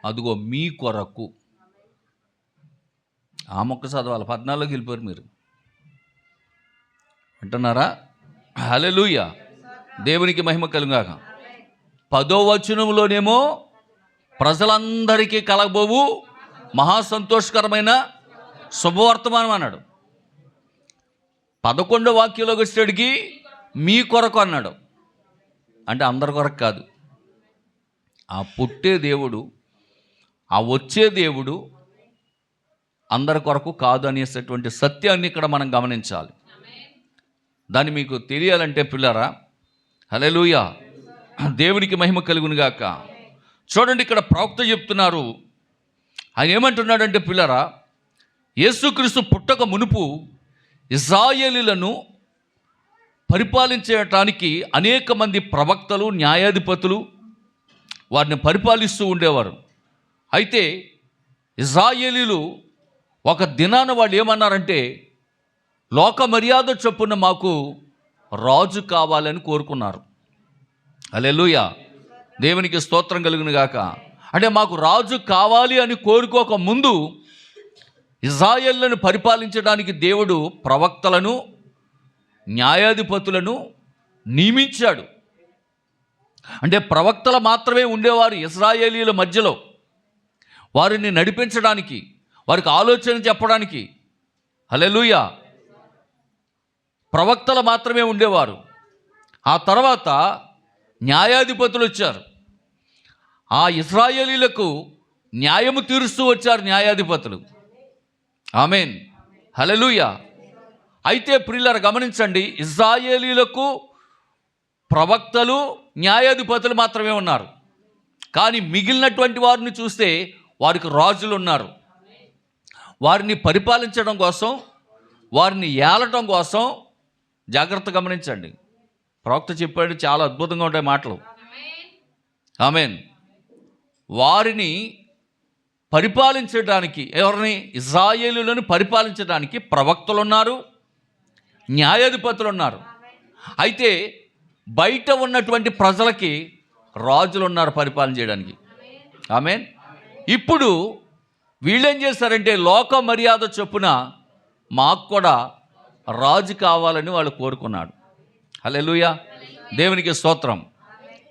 అదిగో మీ కొరకు. ఆ మొక్క చదవాలి, 14లోకి వెళ్ళిపోయారు మీరు, అంటున్నారా? హల్లెలూయా, దేవునికి మహిమ కలుగాక. 10వ వచనంలోనేమో ప్రజలందరికీ కలగబోవు మహాసంతోషకరమైన శుభవర్తమానం అన్నాడు. 11వ వాక్యంలోకి వచ్చేటికి మీ కొరకు అన్నాడు. అంటే అందరి కొరకు కాదు, ఆ పుట్టే దేవుడు, ఆ వచ్చే దేవుడు అందరి కొరకు కాదు అనేటటువంటి సత్యాన్ని ఇక్కడ మనం గమనించాలి. దాన్ని మీకు తెలియాలంటే పిల్లరా, హల్లెలూయా, దేవునికి మహిమ కలుగును గాక. చూడండి, ఇక్కడ ప్రవక్త చెప్తున్నారు. ఆయన ఏమంటున్నాడంటే పిల్లరా, యేసుక్రీస్తు పుట్టక మునుపు ఇశ్రాయేలీయులను పరిపాలించడానికి అనేక మంది ప్రవక్తలు, న్యాయాధిపతులు వారిని పరిపాలిస్తూ ఉండేవారు. అయితే ఇశ్రాయేలీయులు ఒక దినాన వాళ్ళు ఏమన్నారంటే, లోక మర్యాద చొప్పున మాకు రాజు కావాలని కోరుకున్నారు. హల్లెలూయా, దేవునికి స్తోత్రం కలుగును గాక. అంటే మాకు రాజు కావాలి అని కోరుకోక ముందు ఇశ్రాయేలును పరిపాలించడానికి దేవుడు ప్రవక్తలను, న్యాయాధిపతులను నియమించాడు. అంటే ప్రవక్తలు మాత్రమే ఉండేవారు ఇశ్రాయేలీయుల మధ్యలో, వారిని నడిపించడానికి, వారికి ఆలోచన చెప్పడానికి. హల్లెలూయా, ప్రవక్తలు మాత్రమే ఉండేవారు. ఆ తర్వాత న్యాయాధిపతులు వచ్చారు. ఆ ఇశ్రాయేలీయులకు న్యాయము తీరుస్తూ వచ్చారు న్యాయాధిపతులు. ఆమేన్, హల్లెలూయా. అయితే ప్రియులారా గమనించండి, ఇశ్రాయేలీయులకు ప్రవక్తలు, న్యాయాధిపతులు మాత్రమే ఉన్నారు. కానీ మిగిలినటువంటి వారిని చూస్తే వారికి రాజులు ఉన్నారు. వారిని పరిపాలించడం కోసం, వారిని ఏలటం కోసం. జాగ్రత్త గమనించండి, ప్రవక్త చెప్పాడు, చాలా అద్భుతంగా ఉంటాయి మాటలు. ఆమేన్. వారిని పరిపాలించడానికి, ఎవరిని? ఇశ్రాయేలులను పరిపాలించడానికి ప్రవక్తలు ఉన్నారు, న్యాయాధిపతులు ఉన్నారు. అయితే బయట ఉన్నటువంటి ప్రజలకి రాజులు ఉన్నారు పరిపాలన చేయడానికి. ఆమేన్. ఇప్పుడు వీళ్ళేం చేశారంటే, లోక మర్యాద చొప్పున మాకు కూడా రాజు కావాలని వాళ్ళు కోరుకున్నాడు. హల్లెలూయా, దేవునికి స్తోత్రం.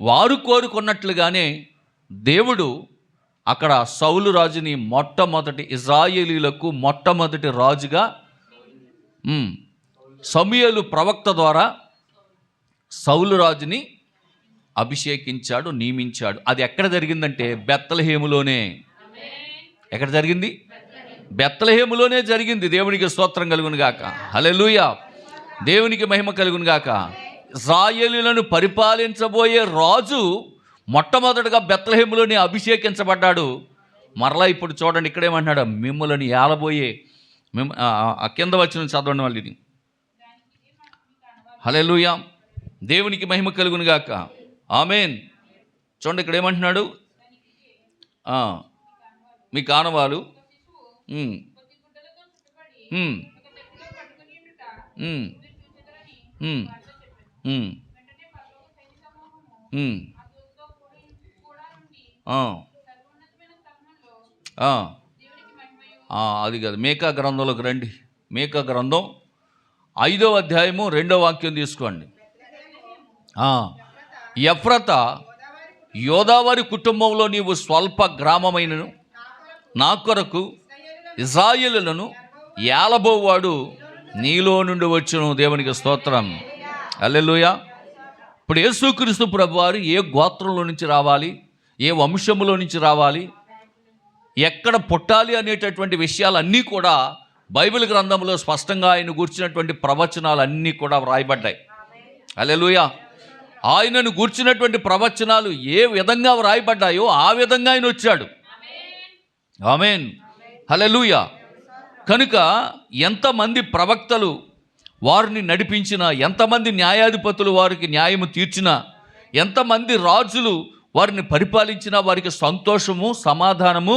వారు కోరుకున్నట్లుగానే దేవుడు అక్కడ సౌలు రాజుని మొట్టమొదటి ఇశ్రాయేలీయులకు మొట్టమొదటి రాజుగా సమూయేలు ప్రవక్త ద్వారా సౌలు రాజుని అభిషేకించాడు, నియమించాడు. అది ఎక్కడ జరిగిందంటే బెత్లెహేములోనే. ఎక్కడ జరిగింది? బెత్లెహేములోనే జరిగింది. దేవునికి స్తోత్రం కలుగును గాక. హల్లెలూయా, దేవునికి మహిమ కలుగును గాక. ఇశ్రాయేలీయులను పరిపాలించబోయే రాజు మొట్టమొదటిగా బెత్లెహేములోనే అభిషేకించబడ్డాడు. మరలా ఇప్పుడు చూడండి, ఇక్కడేమంటున్నాడు, మిమ్మల్ని ఏలబోయే కింద వచ్చిన చదవండి మళ్ళీ ఇది. హల్లెలూయా, దేవునికి మహిమ కలుగును గాక. ఆమేన్. చూడండి, ఇక్కడ ఏమంటున్నాడు, మీ కానవాలు అది కాదు, మేకా గ్రంథంలోకి రండి. మేకా గ్రంథం 5వ అధ్యాయము 2వ వాక్యం తీసుకోండి. ఎఫ్రత, యోదావారి కుటుంబంలో నీవు స్వల్ప గ్రామమైనను నా కొరకు ఇశ్రాయేలులను ఏలబోవాడు నీలో నుండి వచ్చును. దేవునికి స్తోత్రం. హల్లెలూయా. ఇప్పుడు యేసుక్రీస్తు ప్రభువారు ఏ గోత్రంలో నుంచి రావాలి, ఏ వంశములో నుంచి రావాలి, ఎక్కడ పుట్టాలి అనేటటువంటి విషయాలన్నీ కూడా బైబిల్ గ్రంథంలో స్పష్టంగా ఆయన గూర్చినటువంటి ప్రవచనాలు అన్నీ కూడా వ్రాయబడ్డాయి. హల్లెలూయా. ఆయనను గూర్చినటువంటి ప్రవచనాలు ఏ విధంగా వ్రాయబడ్డాయో ఆ విధంగా ఆయన వచ్చాడు. ఆమేన్, హల్లెలూయా. కనుక ఎంతమంది ప్రవక్తలు వారిని నడిపించినా, ఎంతమంది న్యాయాధిపతులు వారికి న్యాయము తీర్చినా, ఎంతమంది రాజులు వారిని పరిపాలించినా వారికి సంతోషము, సమాధానము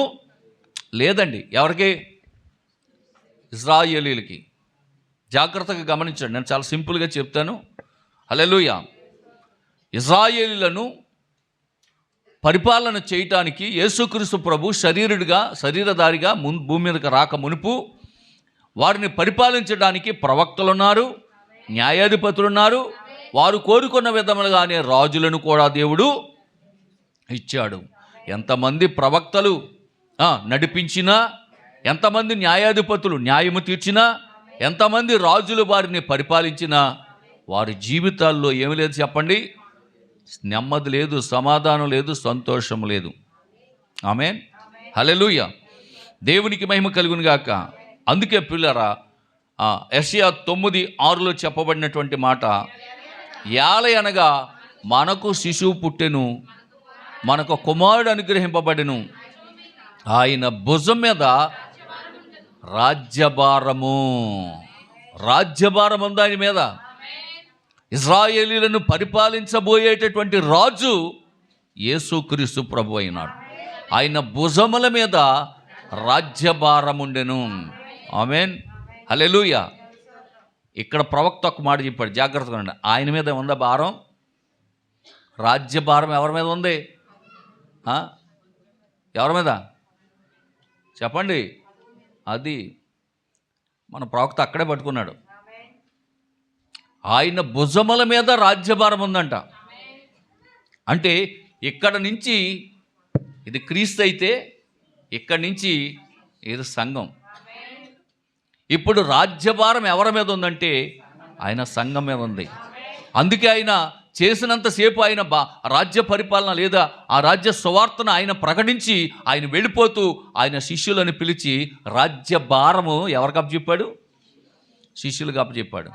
లేదండి. ఎవరికి? ఇశ్రాయేలీయులకి. జాగ్రత్తగా గమనించండి, నేను చాలా సింపుల్గా చెప్తాను. హల్లెలూయా. ఇశ్రాయేలీయులను పరిపాలన చేయటానికి యేసుక్రీస్తు ప్రభు శరీరధారిగా భూమి మీదకి రాక మునుపు వారిని పరిపాలించడానికి ప్రవక్తలున్నారు, న్యాయాధిపతులున్నారు. వారు కోరుకున్న విధములుగానే రాజులను కూడా దేవుడు ఇచ్చాడు. ఎంతమంది ప్రవక్తలు నడిపించినా, ఎంతమంది న్యాయాధిపతులు న్యాయము తీర్చినా, ఎంతమంది రాజులు వారిని పరిపాలించినా వారి జీవితాల్లో ఏమి లేదు చెప్పండి? నెమ్మది లేదు, సమాధానం లేదు, సంతోషం లేదు. ఆమేన్, హల్లెలూయా. దేవునికి మహిమ కలుగును గాక. అందుకే పిల్లరా, యెషయా 9:6లో చెప్పబడినటువంటి మాట, యాలయనగా మనకు శిశువు పుట్టెను, మనకు కుమారుడు అనుగ్రహింపబడెను, ఆయన భుజం మీద రాజ్యభారం ఉంది ఆయన మీద. ఇశ్రాయేలీయులను పరిపాలించబోయేటటువంటి రాజు యేసుక్రీస్తు ప్రభు అయినాడు. ఆయన భుజముల మీద రాజ్యభారం ఉండెను. ఆమేన్, హల్లెలూయా. ఇక్కడ ప్రవక్త ఒక మాట చెప్పాడు, జాగ్రత్తగా ఉండండి. ఆయన మీద ఉందా భారం? రాజ్యభారం ఎవరి మీద ఉంది? ఎవరి మీద చెప్పండి? అది మన ప్రవక్త అక్కడే పట్టుకున్నాడు. ఆయన భుజముల మీద రాజ్యభారం ఉందంట. అంటే ఇక్కడ నుంచి ఇది క్రీస్తు అయితే, ఇక్కడి నుంచి ఇది సంఘం. ఇప్పుడు రాజ్యభారం ఎవరి మీద ఉందంటే ఆయన సంఘం మీద ఉంది. అందుకే ఆయన చేసినంతసేపు ఆయన రాజ్య పరిపాలన లేదా ఆ రాజ్య సువార్తను ఆయన ప్రకటించి ఆయన వెళ్ళిపోతూ ఆయన శిష్యులను పిలిచి రాజ్యభారము ఎవరికి అప్పచెప్పాడు? శిష్యులకు అప్పచెప్పాడు.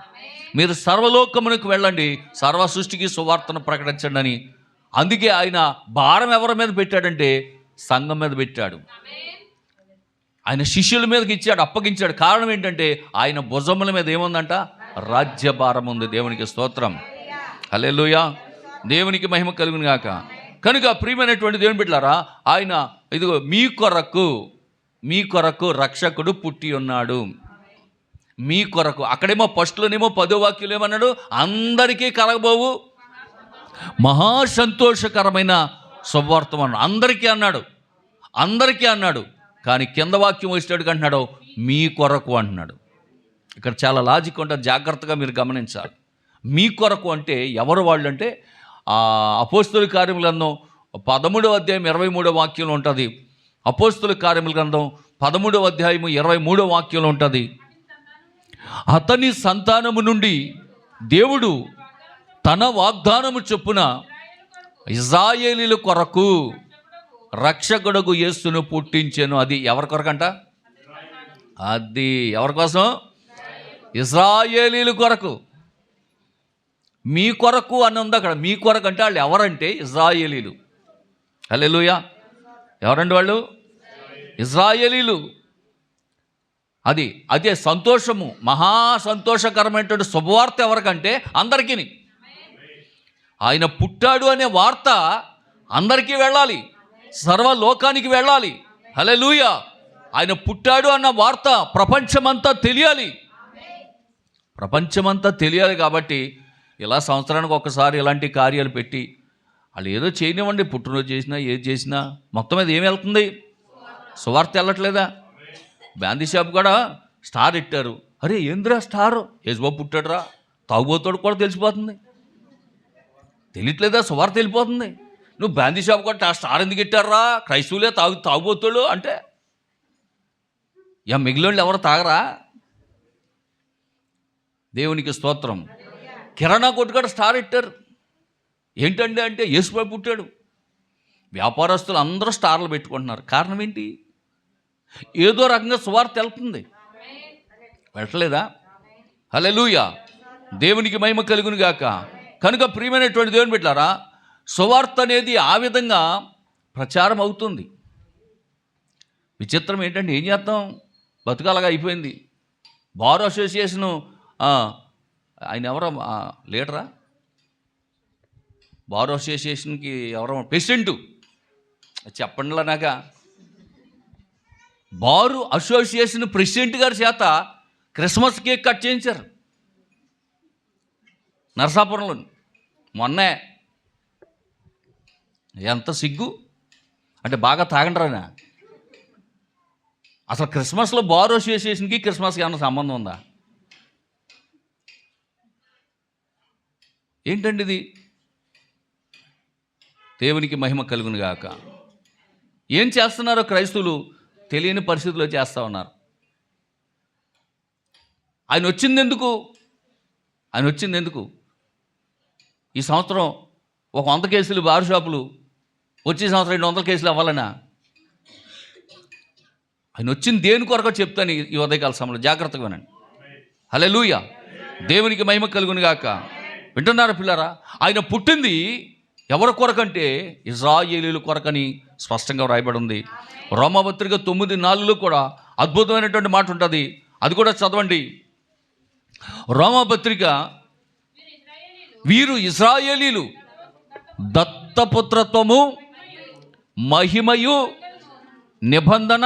మీరు సర్వలోకమునకు వెళ్ళండి, సర్వ సృష్టికి సువార్తను ప్రకటించండి అని. అందుకే ఆయన భారం ఎవరి మీద పెట్టాడంటే సంఘం మీద పెట్టాడు. ఆయన శిష్యుల మీదకి ఇచ్చాడు, అప్పగించాడు. కారణం ఏంటంటే ఆయన భుజముల మీద ఏముందంట? రాజ్యభారం ఉంది. దేవునికి స్తోత్రం, హల్లెలూయా. దేవునికి మహిమ కలుగును గాక. కనుక ప్రియమైనటువంటి దేవుని బిడ్డలారా, ఆయన ఇదిగో మీ కొరకు రక్షకుడు పుట్టి ఉన్నాడు. మీ కొరకు. అక్కడేమో ఫస్ట్లోనేమో 10వ వాక్యంలో ఏమన్నాడు? అందరికీ కలగబోవు మహాసంతోషకరమైన శుభవార్తమన్నాడు. అందరికీ అన్నాడు. కానీ కింద వాక్యం వచ్చేటట్టుగా అంటున్నాడు మీ కొరకు అంటున్నాడు. ఇక్కడ చాలా లాజిక్ ఉంటుంది, జాగ్రత్తగా మీరు గమనించాలి. మీ కొరకు అంటే ఎవరు వాళ్ళు అంటే అపోస్తలుల కార్యముల గ్రంథం 13వ అధ్యాయం 23వ వాక్యంలో ఉంటుంది. అపోస్తలుల కార్యముల గ్రంథం 13వ అధ్యాయం 23వ వాక్యంలో ఉంటుంది. అతని సంతానము నుండి దేవుడు తన వాగ్దానము చొప్పున ఇశ్రాయేలీయుల కొరకు రక్షకుడగు యేసును పుట్టించెను. అది ఎవరి కొరకంట? అది ఎవరి కోసం? ఇశ్రాయేలీయుల కొరకు. మీ కొరకు అని ఉంది అక్కడ. మీ కొరకు అంటే వాళ్ళు ఎవరంటే ఇశ్రాయేలీయులు. హల్లెలూయా. ఎవరండి వాళ్ళు? ఇశ్రాయేలీయులు. అదే సంతోషము, మహా సంతోషకరమైనటువంటి శుభవార్త ఎవరికంటే అందరికీ. ఆయన పుట్టాడు అనే వార్త అందరికీ వెళ్ళాలి, సర్వలోకానికి వెళ్ళాలి. హల్లెలూయా. ఆయన పుట్టాడు అన్న వార్త ప్రపంచమంతా తెలియాలి. కాబట్టి ఇలా సంవత్సరానికి ఒకసారి ఇలాంటి కార్యాలు పెట్టి వాళ్ళు ఏదో చేయనివ్వండి, పుట్టినరోజు చేసినా ఏది చేసినా మొత్తం మీద ఏమి వెళ్తుంది? సువార్త వెళ్ళట్లేదా? బ్యాందీ షాప్ కూడా స్టార్ ఇట్టారు. అరే ఏంద్రా స్టారు? యేసుబాబు పుట్టాడురా, తాగుబోతాడు కూడా తెలిసిపోతుంది. తెలియట్లేదా? సువార్త వెళ్ళిపోతుంది. నువ్వు బ్యాందీ షాప్ కూడా స్టార్ ఎందుకు ఇట్టారా? క్రైస్తవులే తాగుబోతాడు అంటే మిగిలిన ఎవరు తాగరా? దేవునికి స్తోత్రం. కిరాణా కొట్టు కూడా స్టార్ ఇట్టారు. ఏంటండి అంటే యేసుబాబు పుట్టాడు. వ్యాపారస్తులు అందరూ స్టార్లు పెట్టుకుంటున్నారు. కారణం ఏంటి? ఏదో రకంగా సువార్త వెళ్తుంది, వెళ్ళట్లేదా? హల్లెలూయా. దేవునికి మహిమ కలుగును గాక. కనుక ప్రియమైనటువంటి దేవుని బిడ్డలారా, సువార్త అనేది ఆ విధంగా ప్రచారం అవుతుంది. విచిత్రం ఏంటంటే ఏం చేస్తాం? బతుకాలగా అయిపోయింది. బార్ అసోసియేషను ఆయన ఎవరో లీడరా? బార్ అసోసియేషన్కి ఎవరో ప్రెసిడెంటు చెప్పండిలా నాక. బారు అసోసియేషన్ ప్రెసిడెంట్ గారి చేత క్రిస్మస్ కేక్ కట్ చేయించారు నరసాపురంలో మొన్నే. ఎంత సిగ్గు! అంటే బాగా తాగంటారనా? అసలు క్రిస్మస్లో బార్ అసోసియేషన్కి క్రిస్మస్కి ఏమైనా సంబంధం ఉందా? ఏంటండి ఇది? దేవునికి మహిమ కలుగును గాక. ఏం చేస్తున్నారో క్రైస్తవులు తెలియని పరిస్థితుల్లో చేస్తూ ఉన్నారు. ఆయన వచ్చింది ఎందుకు? ఈ సంవత్సరం ఒక 100 కేసులు బార్ షాపులు, వచ్చే సంవత్సరం 200 కేసులు అవ్వాలనా? ఆయన వచ్చింది దేని కొరకు చెప్తాను ఈ ఉదయకాల సమయంలో, జాగ్రత్తగా వినండి. హల్లెలూయా, దేవునికి మహిమ కలుగును గాక. వింటున్నారా పిల్లారా? ఆయన పుట్టింది ఎవరి కొరకంటే ఇశ్రాయేలీయుల కొరకని స్పష్టంగా వ్రాయబడి ఉంది. రోమాపత్రిక 9:4లో కూడా అద్భుతమైనటువంటి మాట ఉంటుంది, అది కూడా చదవండి. రోమాపత్రిక, వీరు ఇశ్రాయేలీయులు దత్తపుత్రత్వము, మహిమయు, నిబంధన,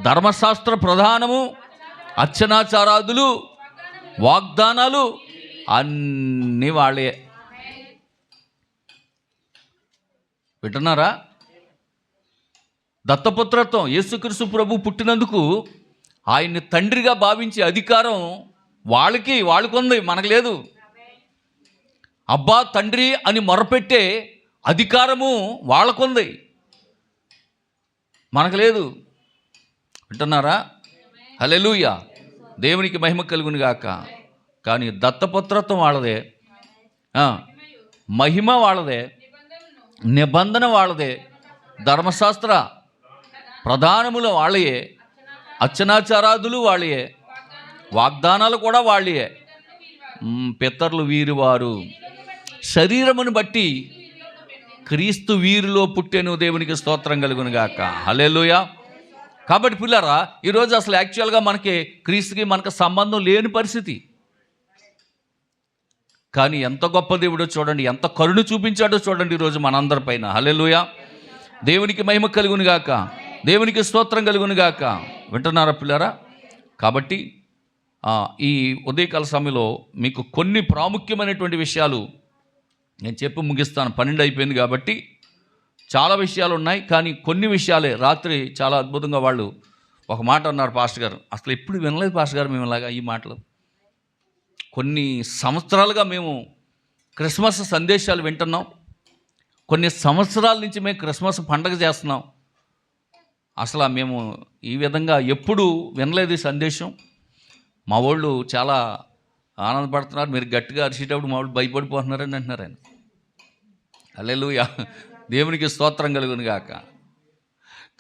ధర్మశాస్త్ర ప్రధానము, అర్చనాచారాదులు, వాగ్దానాలు అన్నీ వాళ్ళే. వింటున్నారా? దత్తపుత్రత్వం, యేసుక్రీస్తు ప్రభు పుట్టినందుకు ఆయన్ని తండ్రిగా భావించే అధికారం వాళ్ళకుంది, మనకు లేదు. అబ్బా తండ్రి అని మొరపెట్టే అధికారము వాళ్ళకుంది, మనకు లేదు. వింటున్నారా? హల్లెలూయా, దేవునికి మహిమ కలుగును గాక. కానీ దత్తపుత్రత్వం వాళ్ళదే, మహిమ వాళ్ళదే, నిబంధన వాళ్ళదే, ధర్మశాస్త్ర ప్రధానములు వాళ్ళయే, అర్చనాచారాదులు వాళ్ళయే, వాగ్దానాలు కూడా వాళ్ళయే. పితరులు వీరివారు, శరీరమును బట్టి క్రీస్తు వీరిలో పుట్టెను, దేవునికి స్తోత్రం కలుగును గాక. హల్లెలూయా. కాబట్టి పిల్లరా, ఈరోజు అసలు యాక్చువల్గా మనకి క్రీస్తుకి మనకు సంబంధం లేని పరిస్థితి. కానీ ఎంత గొప్ప దేవుడో చూడండి, ఎంత కరుణ చూపించాడో చూడండి ఈరోజు మనందరి పైన. హల్లెలూయా, దేవునికి మహిమ కలుగును గాక, దేవునికి స్తోత్రం కలుగును గాక. వింటున్నారా పిల్లరా? కాబట్టి ఈ ఉదయకాల సమయంలో మీకు కొన్ని ప్రాముఖ్యమైనటువంటి విషయాలు నేను చెప్పి ముగిస్తాను. 12 అయిపోయింది కాబట్టి చాలా విషయాలు ఉన్నాయి, కానీ కొన్ని విషయాలే. రాత్రి చాలా అద్భుతంగా వాళ్ళు ఒక మాట అన్నారు, పాస్టర్ గారు అసలు ఎప్పుడు వినలేదు పాస్టర్ గారు మేము ఇలాగా ఈ మాటలు. కొన్ని సంవత్సరాలుగా మేము క్రిస్మస్ సందేశాలు వింటున్నాం, కొన్ని సంవత్సరాల నుంచి మేము క్రిస్మస్ పండగ చేస్తున్నాం, అసలు మేము ఈ విధంగా ఎప్పుడు వినలేదు ఈ సందేశం. మా వాళ్ళు చాలా ఆనందపడుతున్నారు, మీరు గట్టిగా అరిచేటప్పుడు మా వాళ్ళు భయపడిపోతున్నారని అంటున్నారు ఆయన. హల్లెలూయా, దేవునికి స్తోత్రం కలుగును గాక.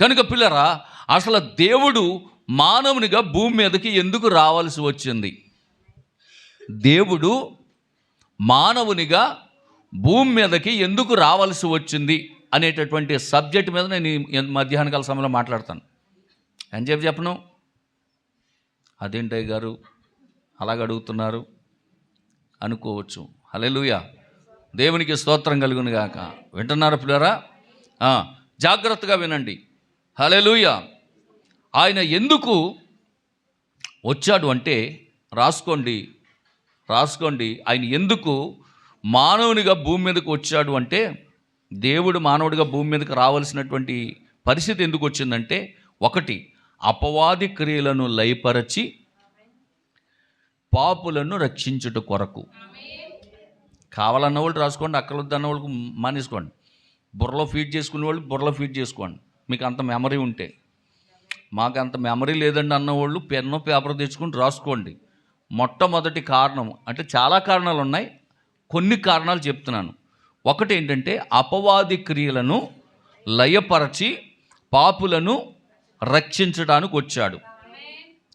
కనుక పిల్లరా, అసలు దేవుడు మానవునిగా భూమి మీదకి ఎందుకు రావాల్సి వచ్చింది? దేవుడు మానవునిగా భూమి మీదకి ఎందుకు రావాల్సి వచ్చింది అనేటటువంటి సబ్జెక్ట్ మీద నేను మధ్యాహ్నకాల సమయంలో మాట్లాడతాను. అని చెప్పను, అదేంటయ్య గారు అలాగ అడుగుతున్నారు అనుకోవచ్చు. హల్లెలూయా, దేవునికి స్తోత్రం కలుగును గాక. వింటున్నారా పిల్లరా? జాగ్రత్తగా వినండి. హల్లెలూయా. ఆయన ఎందుకు వచ్చాడు అంటే రాసుకోండి. ఆయన ఎందుకు మానవునిగా భూమి మీదకి వచ్చాడు అంటే, దేవుడు మానవుడిగా భూమి మీదకి రావాల్సినటువంటి పరిస్థితి ఎందుకు వచ్చిందంటే, ఒకటి, అపవాది క్రియలను లయపరచి పాపులను రక్షించుట కొరకు. కావాలన్న వాళ్ళు రాసుకోండి, అక్కర్లొద్దన్న వాళ్ళకు మానేసుకోండి. బుర్రలో ఫీడ్ చేసుకునే వాళ్ళు బుర్రలో ఫీడ్ చేసుకోండి, మీకు అంత మెమరీ ఉంటే. మాకు అంత మెమరీ లేదండి అన్నవాళ్ళు పెన్ను పేపర్ తెచ్చుకుని రాసుకోండి. మొట్టమొదటి కారణం అంటే, చాలా కారణాలు ఉన్నాయి, కొన్ని కారణాలు చెప్తున్నాను. ఒకటి ఏంటంటే, అపవాది క్రియలను లయపరచి పాపులను రక్షించడానికి వచ్చాడు.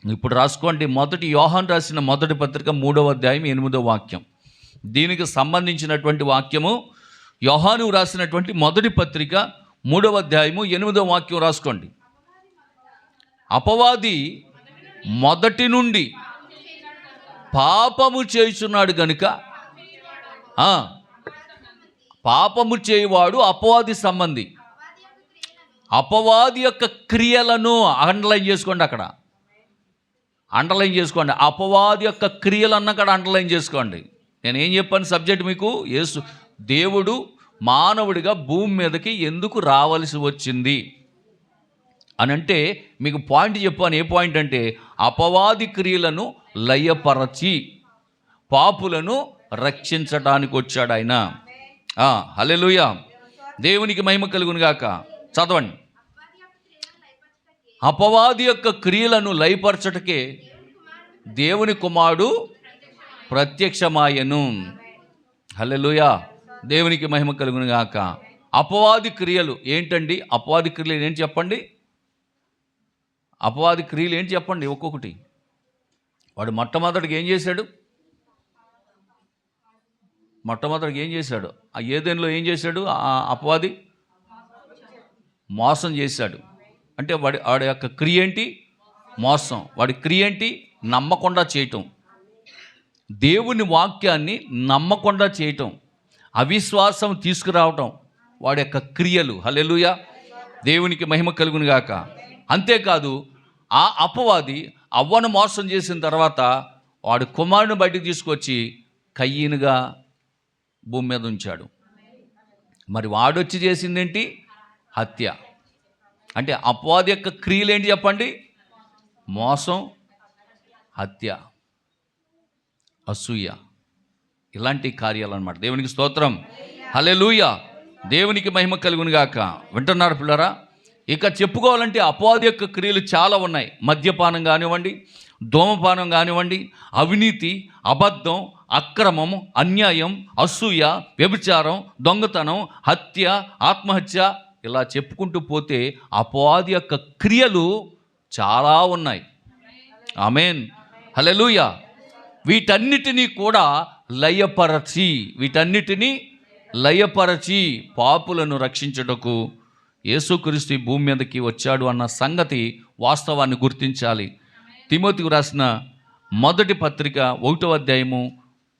ఇప్పుడు రాసుకోండి, మొదటి యోహాను రాసిన మొదటి పత్రిక 3వ అధ్యాయం 8వ వాక్యం. దీనికి సంబంధించినటువంటి వాక్యము యోహాను రాసినటువంటి మొదటి పత్రిక 3వ అధ్యాయము 8వ వాక్యం రాసుకోండి. అపవాది మొదటి నుండి పాపము చేయుచున్నాడు గనుక, పాపము చేయువాడు అపవాది సంబంధి. అపవాది యొక్క క్రియలను అండర్లైన్ చేసుకోండి, అక్కడ అండర్లైన్ చేసుకోండి. అపవాది యొక్క క్రియలు అన్న అక్కడ అండర్లైన్ చేసుకోండి. నేను ఏం చెప్పాను సబ్జెక్ట్ మీకు? దేవుడు మానవుడిగా భూమి మీదకి ఎందుకు రావలసి వచ్చింది అని అంటే మీకు పాయింట్ చెప్పాను. ఏ పాయింట్ అంటే అపవాది క్రియలను లయపరచి పాపులను రక్షించడానికి వచ్చాడు ఆయన. హల్లెలూయా, దేవునికి మహిమ కలుగును గాక. చదవండి. అపవాది యొక్క క్రియలను లయపరచటకే దేవుని కుమారుడు ప్రత్యక్షమాయను. హల్లెలూయా, దేవునికి మహిమ కలుగును గాక. అపవాది క్రియలు ఏంటండి? అపవాది క్రియలు ఏంటి చెప్పండి? అపవాది క్రియలు ఏంటి చెప్పండి ఒక్కొక్కటి. వాడు మొట్టమొదటికి ఏం చేశాడు? ఆ ఏదెన్లో ఏం చేశాడు? అపవాది మోసం చేశాడు. అంటే వాడి యొక్క క్రియ ఏంటి? మోసం. వాడి క్రియ ఏంటి? నమ్మకుండా చేయటం. దేవుని వాక్యాన్ని నమ్మకుండా చేయటం, అవిశ్వాసం తీసుకురావటం వాడి యొక్క క్రియలు. హల్లెలూయా, దేవునికి మహిమ కలుగును గాక. అంతేకాదు, ఆ అపవాది అవ్వను మోసం చేసిన తర్వాత వాడి కుమారుని బయటికి తీసుకొచ్చి కయ్యనుగా భూమి మీద ఉంచాడు. మరి వాడొచ్చి చేసిందేంటి? హత్య. అంటే అపవాది యొక్క క్రియలు ఏంటి చెప్పండి? మోసం, హత్య, అసూయ, ఇలాంటి కార్యాలు అన్నమాట. దేవునికి స్తోత్రం, హల్లెలూయా, దేవునికి మహిమ కలుగును గాక. వింటున్నారు పిల్లరా? ఇక చెప్పుకోవాలంటే అపవాది యొక్క క్రియలు చాలా ఉన్నాయి. మద్యపానం కానివ్వండి, ధూమపానం కానివ్వండి, అవినీతి, అబద్ధం, అక్రమం, అన్యాయం, అసూయ, వ్యభిచారం, దొంగతనం, హత్య, ఆత్మహత్య, ఇలా చెప్పుకుంటూ పోతే అపవాది యొక్క క్రియలు చాలా ఉన్నాయి. ఆమేన్, హల్లెలూయా. వీటన్నిటినీ కూడా లయపరచి పాపులను రక్షించుటకు యేసుక్రీస్తు భూమి మీదకి వచ్చాడు అన్న సంగతి, వాస్తవాన్ని గుర్తించాలి. తిమోతికి రాసిన మొదటి పత్రిక 1వ అధ్యాయము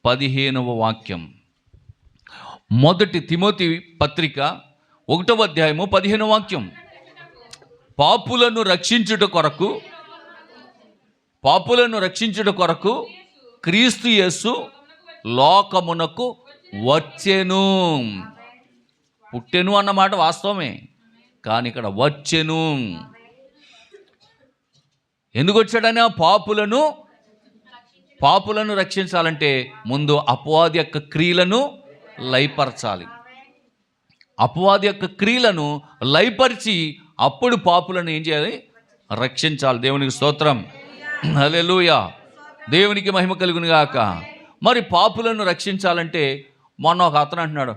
15వ వాక్యం. మొదటి తిమోతి పత్రిక 1వ అధ్యాయము 15వ వాక్యం. పాపులను రక్షించుట కొరకు క్రీస్తు యేసు లోకమునకు వచ్చెను. పుట్టెను అన్నమాట వాస్తవమే, కానీ ఇక్కడ వచ్చెను. ఎందుకు వచ్చాడని? పాపులను రక్షించాలంటే ముందు అపవాది యొక్క క్రియలను లయపరచాలి. అపవాది యొక్క క్రియలను లయపరిచి అప్పుడు పాపులను ఏం చేయాలి? రక్షించాలి. దేవునికి స్తోత్రం, హల్లెలూయా, దేవునికి మహిమ కలుగును గాక. మరి పాపులను రక్షించాలంటే మొన్న ఒక అతను అంటున్నాడు,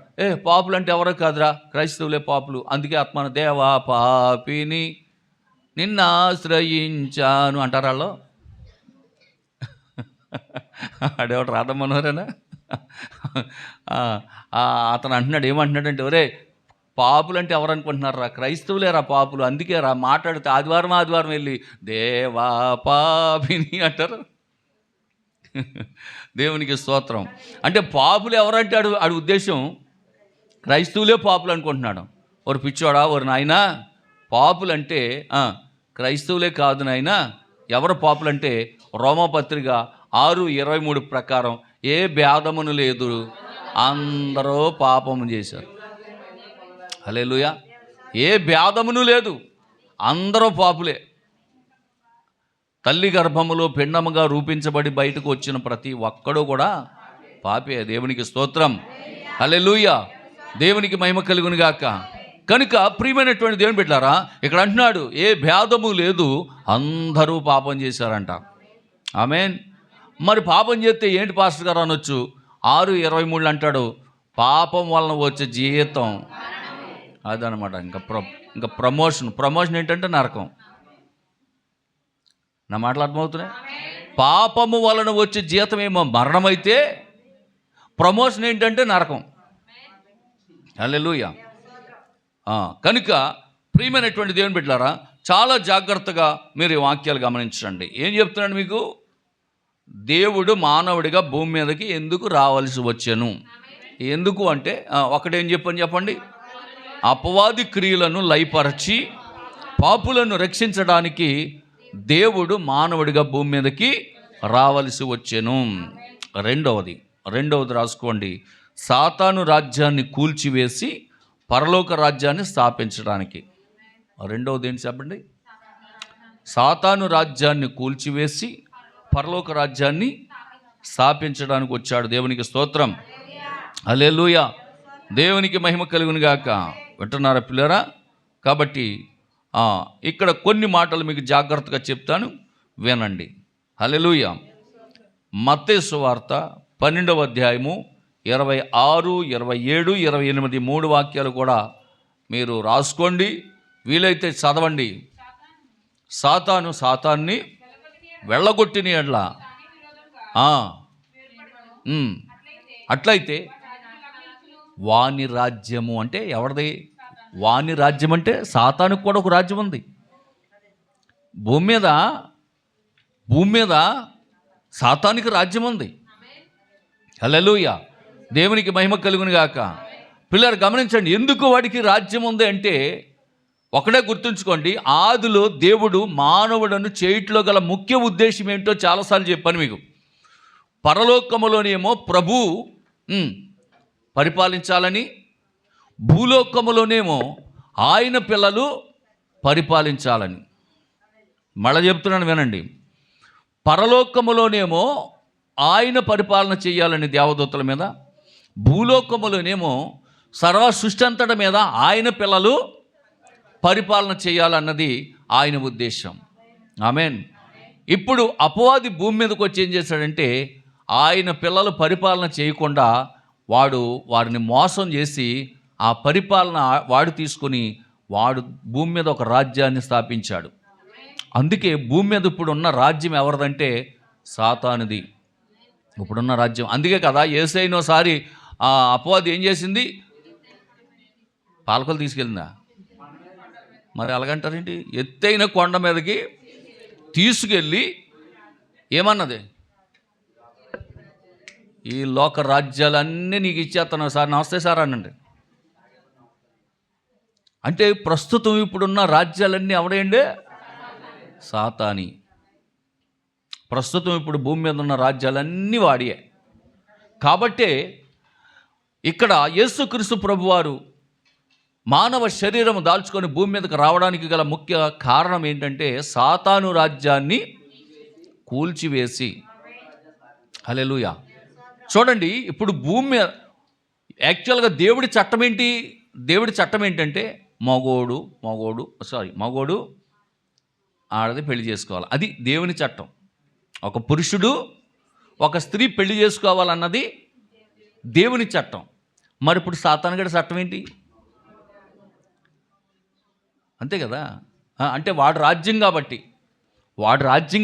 పాపులు అంటే ఎవరో కాదురా, క్రైస్తవులే పాపులు. అందుకే ఆత్మను దేవా పాపిని నిన్ను ఆశ్రయించాను అంటారు వాళ్ళు. ఆడేవాడు రాధా మనోహరేనా? అతను అంటున్నాడు, ఏమంటున్నాడంటే, ఒరే పాపులు అంటే ఎవరు అనుకుంటున్నారా? క్రైస్తవులేరా పాపులు. అందుకే రా మాట్లాడితే ఆదివారం వెళ్ళి దేవా పాపిని అంటారు. దేవునికి స్తోత్రం. అంటే పాపులు ఎవరంటే ఆడి ఉద్దేశం క్రైస్తవులే పాపులు అనుకుంటున్నాడు. ఒక పిచ్చోడా, ఒక నాయనా, పాపులు అంటే క్రైస్తవులే కాదు నాయనా. ఎవరు పాపులు అంటే రోమాపత్రిక 6:23 ప్రకారం ఏ భేదమును లేదు, అందరూ పాపము చేశారు. హల్లెలూయా, ఏ భేదమును లేదు, అందరూ పాపులే. తల్లి గర్భములో పిండముగా రూపించబడి బయటకు వచ్చిన ప్రతి ఒక్కడు కూడా పాపే. దేవునికి స్తోత్రం, హల్లెలూయా, దేవునికి మహిమ కలుగును గాక. కనుక ప్రియమైనటువంటి దేవుని బిడ్డలారా, ఇక్కడ అంటున్నాడు ఏ భేదము లేదు, అందరూ పాపం చేశారంట. ఆమేన్. మరి పాపం చేస్తే ఏంటి పాస్టర్ గారు అనొచ్చు. 6:23 అంటాడు, పాపం వలన వచ్చే జీతం అదనమాట. ఇంకా ప్రమోషన్ ఏంటంటే నరకం. నా మాటలు అర్థమవుతున్నాయి? పాపము వలన వచ్చే జీతం ఏమో మరణమైతే ప్రమోషన్ ఏంటంటే నరకం. హల్లెలూయా. కనుక ప్రియమైనటువంటి దేవుని బిడ్డలారా, చాలా జాగ్రత్తగా మీరు ఈ వాక్యాలు గమనించండి. ఏం చెప్తున్నాడు మీకు? దేవుడు మానవుడిగా భూమి మీదకి ఎందుకు రావాల్సి వచ్చాను? ఎందుకు అంటే ఒకటేం చెప్పండి. అపవాది క్రియలను లయపరచి పాపులను రక్షించడానికి దేవుడు మానవుడిగా భూమి మీదకి రావలసి వచ్చెను. రెండవది రాసుకోండి. సాతాను రాజ్యాన్ని కూల్చివేసి పరలోక రాజ్యాన్ని స్థాపించడానికి. రెండవది ఏంటి చెప్పండి? సాతాను రాజ్యాన్ని కూల్చివేసి పరలోక రాజ్యాన్ని స్థాపించడానికి వచ్చాడు. దేవునికి స్తోత్రం, హల్లెలూయా. దేవునికి మహిమ కలుగును గాక. వింటున్నారా పిల్లరా? కాబట్టి ఇక్కడ కొన్ని మాటలు మీకు జాగ్రత్తగా చెప్తాను, వినండి. హల్లెలూయా. మత్తయి సువార్త 12వ అధ్యాయము 26, 27, 28 3 వాక్యాలు కూడా మీరు రాసుకోండి, వీలైతే చదవండి. సాతాన్ని వెళ్ళగొట్టిన ఎడ్ల అట్లయితే వాని రాజ్యము అంటే ఎవరిది? వాని రాజ్యం అంటే సాతానుకు కూడా ఒక రాజ్యం ఉంది. భూమి మీద సాతానికి రాజ్యం ఉంది. హల్లెలూయా. దేవునికి మహిమ కలుగును గాక. పిల్లలు గమనించండి, ఎందుకు వాడికి రాజ్యం ఉంది అంటే ఒకటే గుర్తుంచుకోండి. ఆదిలో దేవుడు మానవుడను చేయట్లో గల ముఖ్య ఉద్దేశం ఏంటో చాలాసార్లు చెప్పాను మీకు. పరలోకములోనేమో ప్రభు పరిపాలించాలని, భూలోకములోనేమో ఆయన పిల్లలు పరిపాలించాలని. మళ్ళీ చెప్తున్నాను వినండి. పరలోకములోనేమో ఆయన పరిపాలన చేయాలని దేవదూతల మీద, భూలోకములోనేమో సర్వ సృష్టి అంతటి మీద ఆయన పిల్లలు పరిపాలన చేయాలన్నది ఆయన ఉద్దేశం. ఆమేన్. ఇప్పుడు అపవాది భూమి మీదకి వచ్చి ఏం చేశాడంటే, ఆయన పిల్లలు పరిపాలన చేయకుండా వారిని మోసం చేసి ఆ పరిపాలన వాడు తీసుకొని భూమి మీద ఒక రాజ్యాన్ని స్థాపించాడు. అందుకే భూమి మీద ఇప్పుడున్న రాజ్యం ఎవరిదంటే సాతానుది ఇప్పుడున్న రాజ్యం. అందుకే కదా యేసయ్యనోసారి ఆ అపవాది ఏం చేసింది? పాలకులు తీసుకెళ్ళిందా? మరి అలాగంటారేంటి? ఎత్తైన కొండ మీదకి తీసుకెళ్ళి ఏమన్నది? ఈ లోక రాజ్యాలన్నీ నీకు ఇచ్చేస్తాను సార్, నమస్తే సార్ అనండి. అంటే ప్రస్తుతం ఇప్పుడున్న రాజ్యాలన్నీ ఎవడేండి? సాతాని. ప్రస్తుతం ఇప్పుడు భూమి మీద ఉన్న రాజ్యాలన్నీ వాడియే. కాబట్టే ఇక్కడ యేసుక్రీస్తు ప్రభువారు మానవ శరీరం దాల్చుకొని భూమి మీదకి రావడానికి గల ముఖ్య కారణం ఏంటంటే సాతాను రాజ్యాన్ని కూల్చివేసి. హల్లెలూయా. చూడండి, ఇప్పుడు భూమి మీద యాక్చువల్గా దేవుడి చట్టం ఏంటంటే మగోడు ఆడది పెళ్లి చేసుకోవాలి. అది దేవుని చట్టం. ఒక పురుషుడు ఒక స్త్రీ పెళ్లి చేసుకోవాలన్నది దేవుని చట్టం. మరి ఇప్పుడు సాతానుగాడి చట్టం ఏంటి? అంతే కదా. అంటే వాడు రాజ్యం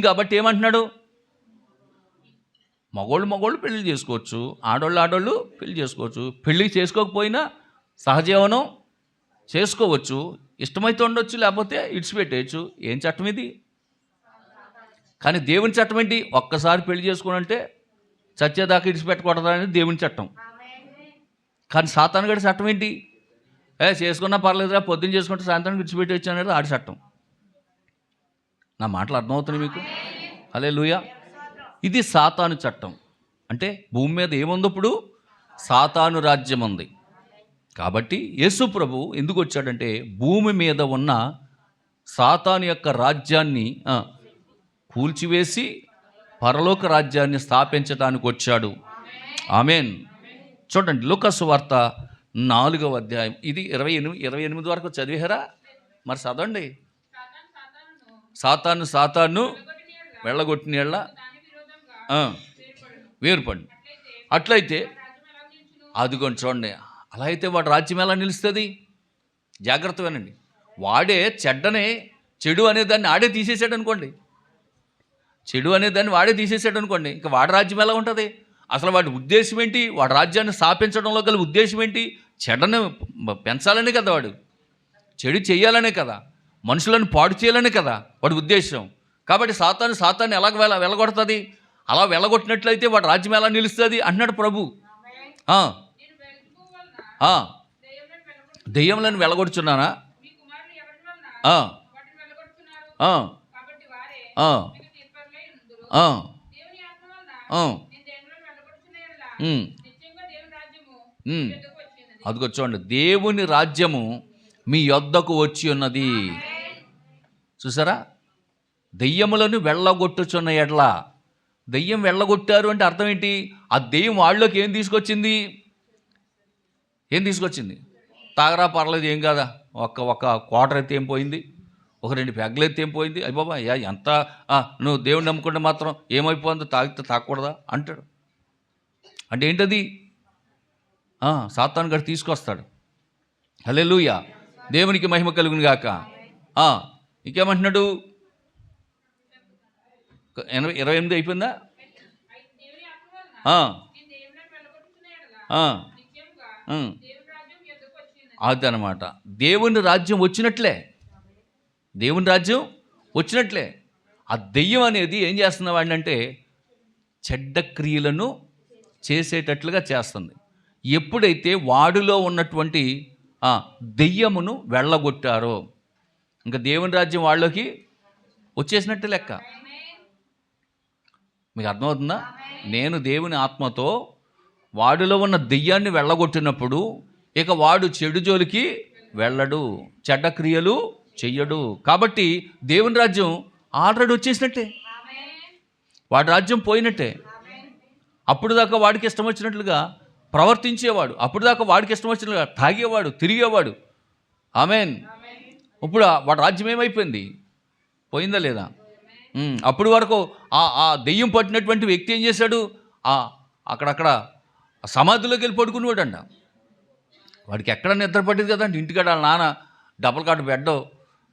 కాబట్టి ఏమంటున్నాడు? మగోళ్ళు పెళ్లి చేసుకోవచ్చు, ఆడోళ్ళు పెళ్లి చేసుకోవచ్చు, పెళ్లి చేసుకోకపోయినా సహజీవనం చేసుకోవచ్చు, ఇష్టమైతే ఉండొచ్చు, లేకపోతే ఇడిచిపెట్టేయచ్చు. ఏం చట్టం ఇది? కానీ దేవుని చట్టం ఏంటి? ఒక్కసారి పెళ్లి చేసుకోనంటే చచ్చేదాకా ఇడిచిపెట్టకూడదు అనేది దేవుని చట్టం. కానీ సాతానుగాడి చట్టం ఏంటి? చేసుకున్నా పర్లేదురా, పొద్దున్న చేసుకుంటే సాయంత్రం విడిచిపెట్టవచ్చు అనేది ఆడి చట్టం. నా మాటలు అర్థమవుతున్నాయి మీకు? హల్లెలూయా. ఇది సాతాను చట్టం. అంటే భూమి మీద ఏముంది? ఇప్పుడు సాతాను రాజ్యం ఉంది. కాబట్టి యేసు ప్రభు ఎందుకు వచ్చాడంటే భూమి మీద ఉన్న సాతాను యొక్క రాజ్యాన్ని కూల్చివేసి పరలోక రాజ్యాన్ని స్థాపించడానికి వచ్చాడు. ఆమేన్. చూడండి, లూకా సువార్త 4వ అధ్యాయం, ఇది 28 వరకు చదివారా? మరి చదవండి. సాతాను వెళ్ళగొట్టిన ఎడల వేరుపడి. అట్లయితే అదిగోండి చూడండి, అలా అయితే వాడు రాజ్యం ఎలా నిలుస్తుంది? జాగ్రత్త వినండి. వాడే చెడు అనేదాన్ని ఆడే తీసేసాడు అనుకోండి, ఇంకా వాడి రాజ్యం ఎలా ఉంటుంది? అసలు వాడి ఉద్దేశం ఏంటి? వాడి రాజ్యాన్ని స్థాపించడంలో గల ఉద్దేశం ఏంటి? చెడ్డను పెంచాలనే కదా, వాడు చెడు చేయాలనే కదా, మనుషులను పాడు చేయాలనే కదా వాడి ఉద్దేశం. కాబట్టి సాతాన్ని ఎలా వెళ్ళగొడుతుంది? అలా వెళ్ళగొట్టినట్లయితే వాడు రాజ్యం ఎలా నిలుస్తుంది అన్నాడు ప్రభు. దెయ్యములను వెళ్ళగొడుచున్నానా? అదిగో చూడండి, దేవుని రాజ్యము మీ యొద్దకు వచ్చి ఉన్నది. చూసారా, దెయ్యములను వెళ్ళగొట్టుచున్న ఎడ్ల. దెయ్యం వెళ్ళగొట్టారు అంటే అర్థం ఏంటి? ఆ దెయ్యం వాళ్ళలోకి ఏం తీసుకొచ్చింది? తాగరా పర్లేదు, ఏం కాదా, ఒక క్వార్టర్ ఎత్తి ఏం పోయింది, ఒక 2 పెగ్గలు ఎత్తి ఏం పోయింది, అయ్య బాబా ఎంత నువ్వు దేవుని నమ్ముకుంటే మాత్రం ఏమైపోయిందో, తాగితే తాగకూడదా అంటాడు. అంటే ఏంటది? సాతాను గారు తీసుకొస్తాడు. హల్లెలూయా, దేవునికి మహిమ కలుగును గాక. ఇంకేమంటున్నాడు? 28 అయిపోయిందా? అదనమాట, దేవుని రాజ్యం వచ్చినట్లే. ఆ దెయ్యం అనేది ఏం చేస్తున్న వాడిని అంటే చెడ్డ క్రియలను చేసేటట్లుగా చేస్తుంది. ఎప్పుడైతే వాడిలో ఉన్నటువంటి దెయ్యమును వెళ్ళగొట్టారో ఇంకా దేవుని రాజ్యం వాళ్ళకి వచ్చేసినట్టు లెక్క. మీకు అర్థమవుతుందా? నేను దేవుని ఆత్మతో వాడిలో ఉన్న దెయ్యాన్ని వెళ్ళగొట్టినప్పుడు ఇక వాడు చెడు జోలికి వెళ్ళడు, చెడ్డ క్రియలు చెయ్యడు. కాబట్టి దేవుని రాజ్యం ఆల్రెడీ వచ్చేసినట్టే, వాడి రాజ్యం పోయినట్టే. అప్పుడు దాకా వాడికి ఇష్టం వచ్చినట్లుగా ప్రవర్తించేవాడు, అప్పుడు దాకా వాడికి ఇష్టం వచ్చినట్లుగా తాగేవాడు, తిరిగేవాడు. ఆమేన్. ఇప్పుడు వాడి రాజ్యం ఏమైపోయింది? పోయిందా లేదా? అప్పుడు వరకు ఆ దెయ్యం పట్టినటువంటి వ్యక్తి ఏం చేశాడు? అక్కడక్కడ సమాధిలోకి వెళ్ళి పడుకునేవాడంట. వాడికి ఎక్కడ నిద్ర పట్టేది కదండి. ఇంటికాడ వాళ్ళ నాన్న డబల్ కాట్ బెడ్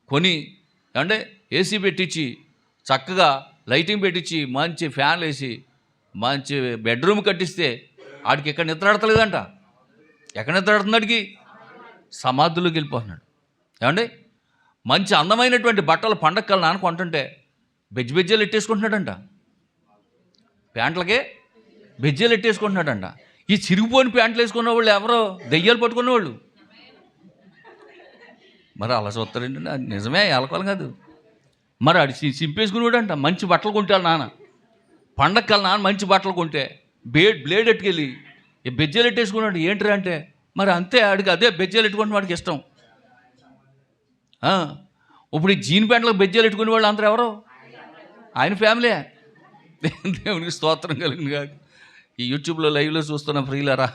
కొని అంటే ఏసీ పెట్టించి చక్కగా లైటింగ్ పెట్టించి మంచి ఫ్యాన్లు వేసి మంచి బెడ్రూమ్ కట్టిస్తే ఆడికి ఎక్కడ నిద్ర ఆడతలేదంట. ఎక్కడ నిద్ర ఆడుతుంది? ఆడికి సమాధుల్లోకి వెళ్ళిపోతున్నాడు. ఏమండి, మంచి అందమైనటువంటి బట్టలు పండగలు నాన్న కొంటుంటే బెజ్జలు ఎట్టేసుకుంటున్నాడంట. ప్యాంట్లకే బెజ్జలు ఎట్టేసుకుంటున్నాడంట. ఈ చిరిగిపోయిన ప్యాంట్లు వేసుకున్న వాళ్ళు ఎవరో దెయ్యాలు పట్టుకునేవాళ్ళు. మరి అలా చూస్తారండి, నిజమే, ఎలకోలం కాదు. మరి ఆడి చింపేసుకునేవాడంట. మంచి బట్టలు కొంటాడు నాన్న, పండగకల్ నాన్న మంచి బట్టలు కొంటే బ్లేడ్ ఎట్టుకెళ్ళి ఈ బెజ్జలు ఎట్టేసుకున్నాడు. ఏంటరా అంటే మరి అంతే, ఆడికి అదే బెజ్జలు ఎట్టుకుంటే వాడికి ఇష్టం. ఇప్పుడు ఈ జీన్ ప్యాంట్లకు బెజ్జలు ఎట్టుకునే వాళ్ళు అందరూ ఎవరు? ఆయన ఫ్యామిలీ. దేవునికి స్తోత్రం కలిగింది కాదు. ఈ యూట్యూబ్లో లైవ్లో చూస్తున్న ఫ్రీలరా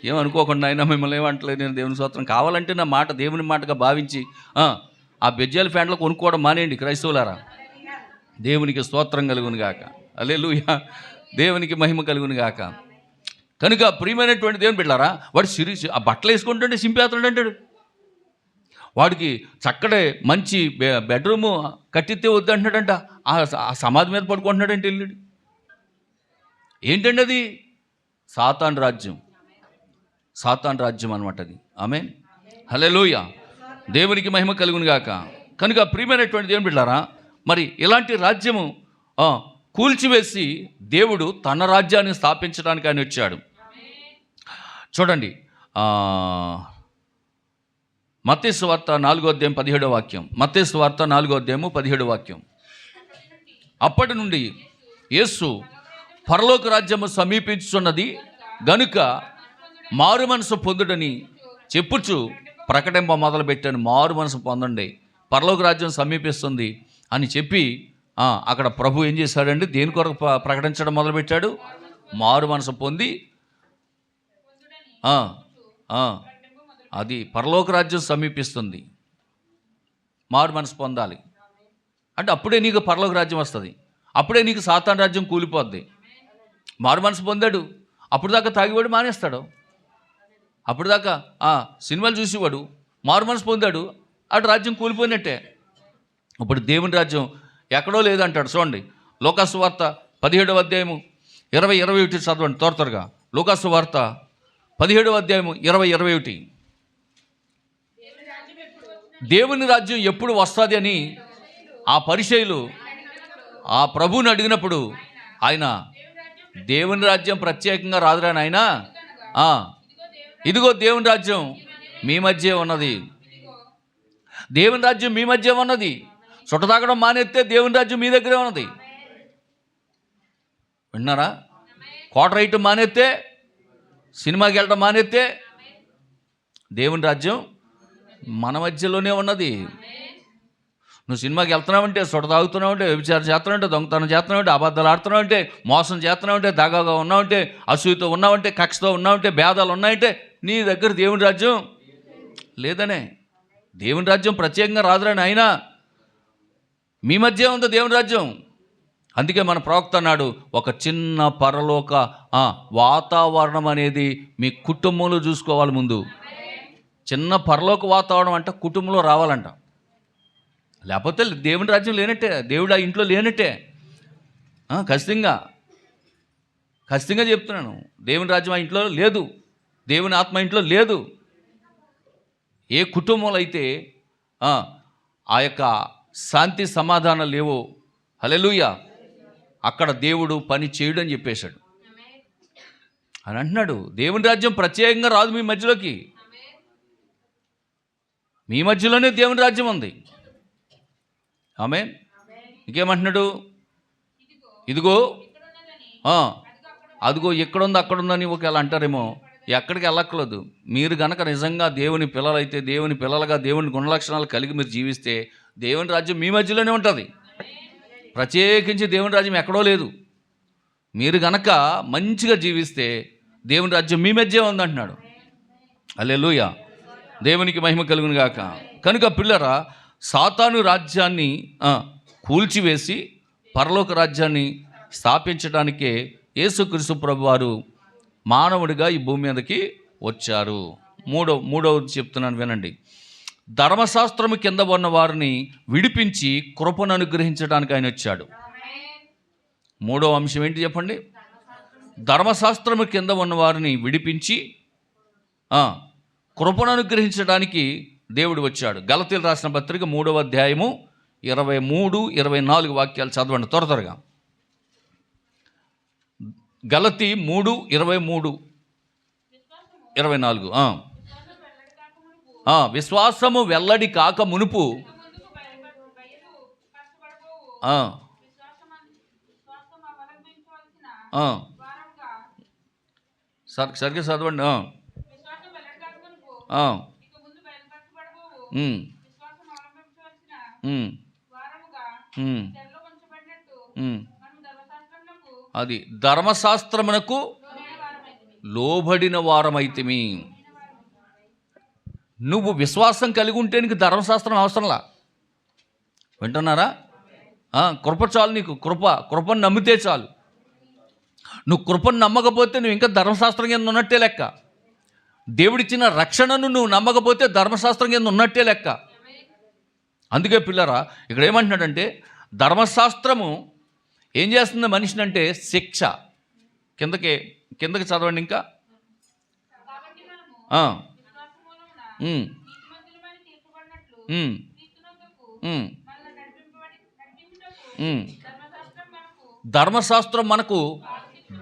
ఏమనుకోకుండా అయినా మిమ్మల్ని ఏమంటలేదు. నేను దేవుని స్తోత్రం, కావాలంటే నా మాట దేవుని మాటగా భావించి ఆ బెజ్జాల ప్యాంట్లో కొనుక్కోవడం మానేయండి క్రైస్తవులారా. దేవునికి స్తోత్రం కలుగును గాక. హల్లెలూయా, దేవునికి మహిమ కలుగును గాక. కనుక ప్రియమైనటువంటి దేవుని బిడ్డలారా, వాడు ఆ బట్టలు వేసుకుంటుంటే సింపేస్తాడు అంటాడు. వాడికి చక్కడే మంచి బెడ్రూము కట్టితే వద్దు అంటున్నాడంట. ఆ సమాధి మీద పడుకుంటున్నాడంటే వెళ్ళాడు. ఏంటండి అది? సాతాను రాజ్యం అనమాట అది. ఆమేన్, హల్లెలూయా, దేవునికి మహిమ కలుగును గాక. కనుక ప్రియమైనటువంటి దేవుని బిడ్డలారా, మరి ఇలాంటి రాజ్యము కూల్చివేసి దేవుడు తన రాజ్యాన్ని స్థాపించడానికి ఆయన వచ్చాడు. చూడండి, మత్తయి సువార్త 4:17 మత్తయి సువార్త 4:17. అప్పటి నుండి యేసు పరలోక రాజ్యము సమీపించుచున్నది గనుక మారు మనసు పొందుడని చెప్పుచు ప్రకటింప మొదలుపెట్టాను. మారు మనసు పొందండి, పరలోక రాజ్యం సమీపిస్తుంది అని చెప్పి అక్కడ ప్రభు ఏం చేశాడండి? దేని కొరకు ప్రకటించడం మొదలుపెట్టాడు? మారు మనసు పొంది అది పరలోక రాజ్యం సమీపిస్తుంది. మారు మనసు పొందాలి అంటే అప్పుడే నీకు పరలోక రాజ్యం వస్తుంది, అప్పుడే నీకు సాతాను రాజ్యం కూలిపోద్ది. మారు మనసు పొందాడు, అప్పుడు దాకా తాగివాడు మానేస్తాడు, అప్పుడు దాకా సినిమాలు చూసేవాడు మారు మనసు పొందాడు, అటు రాజ్యం కూలిపోయినట్టే. ఇప్పుడు దేవుని రాజ్యం ఎక్కడో లేదంటాడు. చూడండి, లూకాసు వార్త 17:20-21 చదవండి త్వరగా. లూకాసు వార్త 17:20-21. దేవుని రాజ్యం ఎప్పుడు వస్తుంది అని ఆ పరిసయ్యులు ఆ ప్రభువుని అడిగినప్పుడు ఆయన దేవుని రాజ్యం ప్రత్యేకంగా రాదురా నాయనా, ఇదిగో దేవుని రాజ్యం మీ మధ్య ఉన్నది. దేవుని రాజ్యం మీ మధ్య ఉన్నది. చుట్ట తాగడం మానేస్తే దేవుని రాజ్యం మీ దగ్గరే ఉన్నది. విన్నారా? క్వార్టర్ ఐటమ్ మానేస్తే, సినిమాకి వెళ్ళడం మానేస్తే దేవుని రాజ్యం మన మధ్యలోనే ఉన్నది. నువ్వు సినిమాకి వెళ్తున్నావంటే, సుడ తాగుతున్నావంటే, వ్యభిచారం చేస్తున్నావంటే, దొంగతనం చేస్తున్నావంటే, అబద్ధాలు ఆడుతున్నావంటే, మోసం చేస్తున్నావంటే, దగాగా ఉన్నావంటే, అసూయతో ఉన్నావంటే, కక్షతో ఉన్నావంటే, భేదాలు ఉన్నాయంటే నీ దగ్గర దేవుని రాజ్యం లేదనే. దేవుని రాజ్యం ప్రత్యేకంగా రాదురని అయినా మీ మధ్య ఉంది దేవుని రాజ్యం. అందుకే మన ప్రవక్త అన్నాడు, ఒక చిన్న పరలోక వాతావరణం అనేది మీ కుటుంబంలో చూసుకోవాలి. ముందు చిన్న పరలోక వాతావరణం అంటే కుటుంబంలో రావాలంట. లేకపోతే దేవుని రాజ్యం లేనట్టే, దేవుడు ఆ ఇంట్లో లేనట్టే. ఖచ్చితంగా చెప్తున్నాను, దేవుని రాజ్యం ఆ ఇంట్లో లేదు, దేవుని ఆత్మ ఇంట్లో లేదు. ఏ కుటుంబంలో అయితే ఆ యొక్క శాంతి సమాధానాలు లేవో, హల్లెలూయా, అక్కడ దేవుడు పని చేయడం అని చెప్పేశాడు అని అంటున్నాడు. దేవుని రాజ్యం ప్రత్యేకంగా రాదు మీ మధ్యలోకి, మీ మధ్యలోనే దేవుని రాజ్యం ఉంది. ఆమేన్. ఇంకేమంటున్నాడు? ఇదిగో అదిగో ఎక్కడుంది అక్కడుందని ఒకవేళ అంటారేమో. ఎక్కడికి వెళ్ళక్కర్లేదు. మీరు గనక నిజంగా దేవుని పిల్లలైతే, దేవుని పిల్లలుగా దేవుని గుణలక్షణాలు కలిగి మీరు జీవిస్తే దేవుని రాజ్యం మీ మధ్యలోనే ఉంటుంది. ప్రత్యేకించి దేవుని రాజ్యం ఎక్కడో లేదు. మీరు గనక మంచిగా జీవిస్తే దేవుని రాజ్యం మీ మధ్య ఉందంటున్నాడు. హల్లెలూయా, దేవునికి మహిమ కలుగును గాక. కనుక పిల్లరా, సాతాను రాజ్యాన్ని కూల్చివేసి పరలోక రాజ్యాన్ని స్థాపించడానికే యేసుక్రీస్తు ప్రభువారు మానవుడిగా ఈ భూమి మీదకి వచ్చారు. మూడవది చెప్తున్నాను వినండి. ధర్మశాస్త్రము కింద ఉన్న వారిని విడిపించి కృపను అనుగ్రహించడానికి ఆయన వచ్చాడు. మూడవ అంశం ఏంటి చెప్పండి? ధర్మశాస్త్రము కింద ఉన్న వారిని విడిపించి కృపను అనుగ్రహించడానికి దేవుడు వచ్చాడు. గలతీయులకు రాసిన పత్రిక 3వ అధ్యాయము 23, 24 వాక్యాలు చదవండి త్వరగా. గలతీ 3, 23, 24. విశ్వాసము వెల్లడి కాక మునుపు సరిగ్గా చదవండి. అది ధర్మశాస్త్రమునకు లోబడిన వారమైతిమి. నువ్వు విశ్వాసం కలిగి ఉంటే నీకు ధర్మశాస్త్రం అవసరంలా. వింటున్నారా? కృప చాలు నీకు. కృపను నమ్మితే చాలు. నువ్వు కృపను నమ్మకపోతే నువ్వు ఇంకా ధర్మశాస్త్రం కింద ఉన్నట్టే లెక్క. దేవుడిచ్చిన రక్షణను నువ్వు నమ్మకపోతే ధర్మశాస్త్రం కింద ఉన్నట్టే లెక్క. అందుకే పిల్లరా, ఇక్కడ ఏమంటున్నాడంటే, ధర్మశాస్త్రము ఏం చేస్తుంది మనిషిని అంటే శిక్ష. కిందకి చదవండి ఇంకా. ధర్మశాస్త్రం మనకు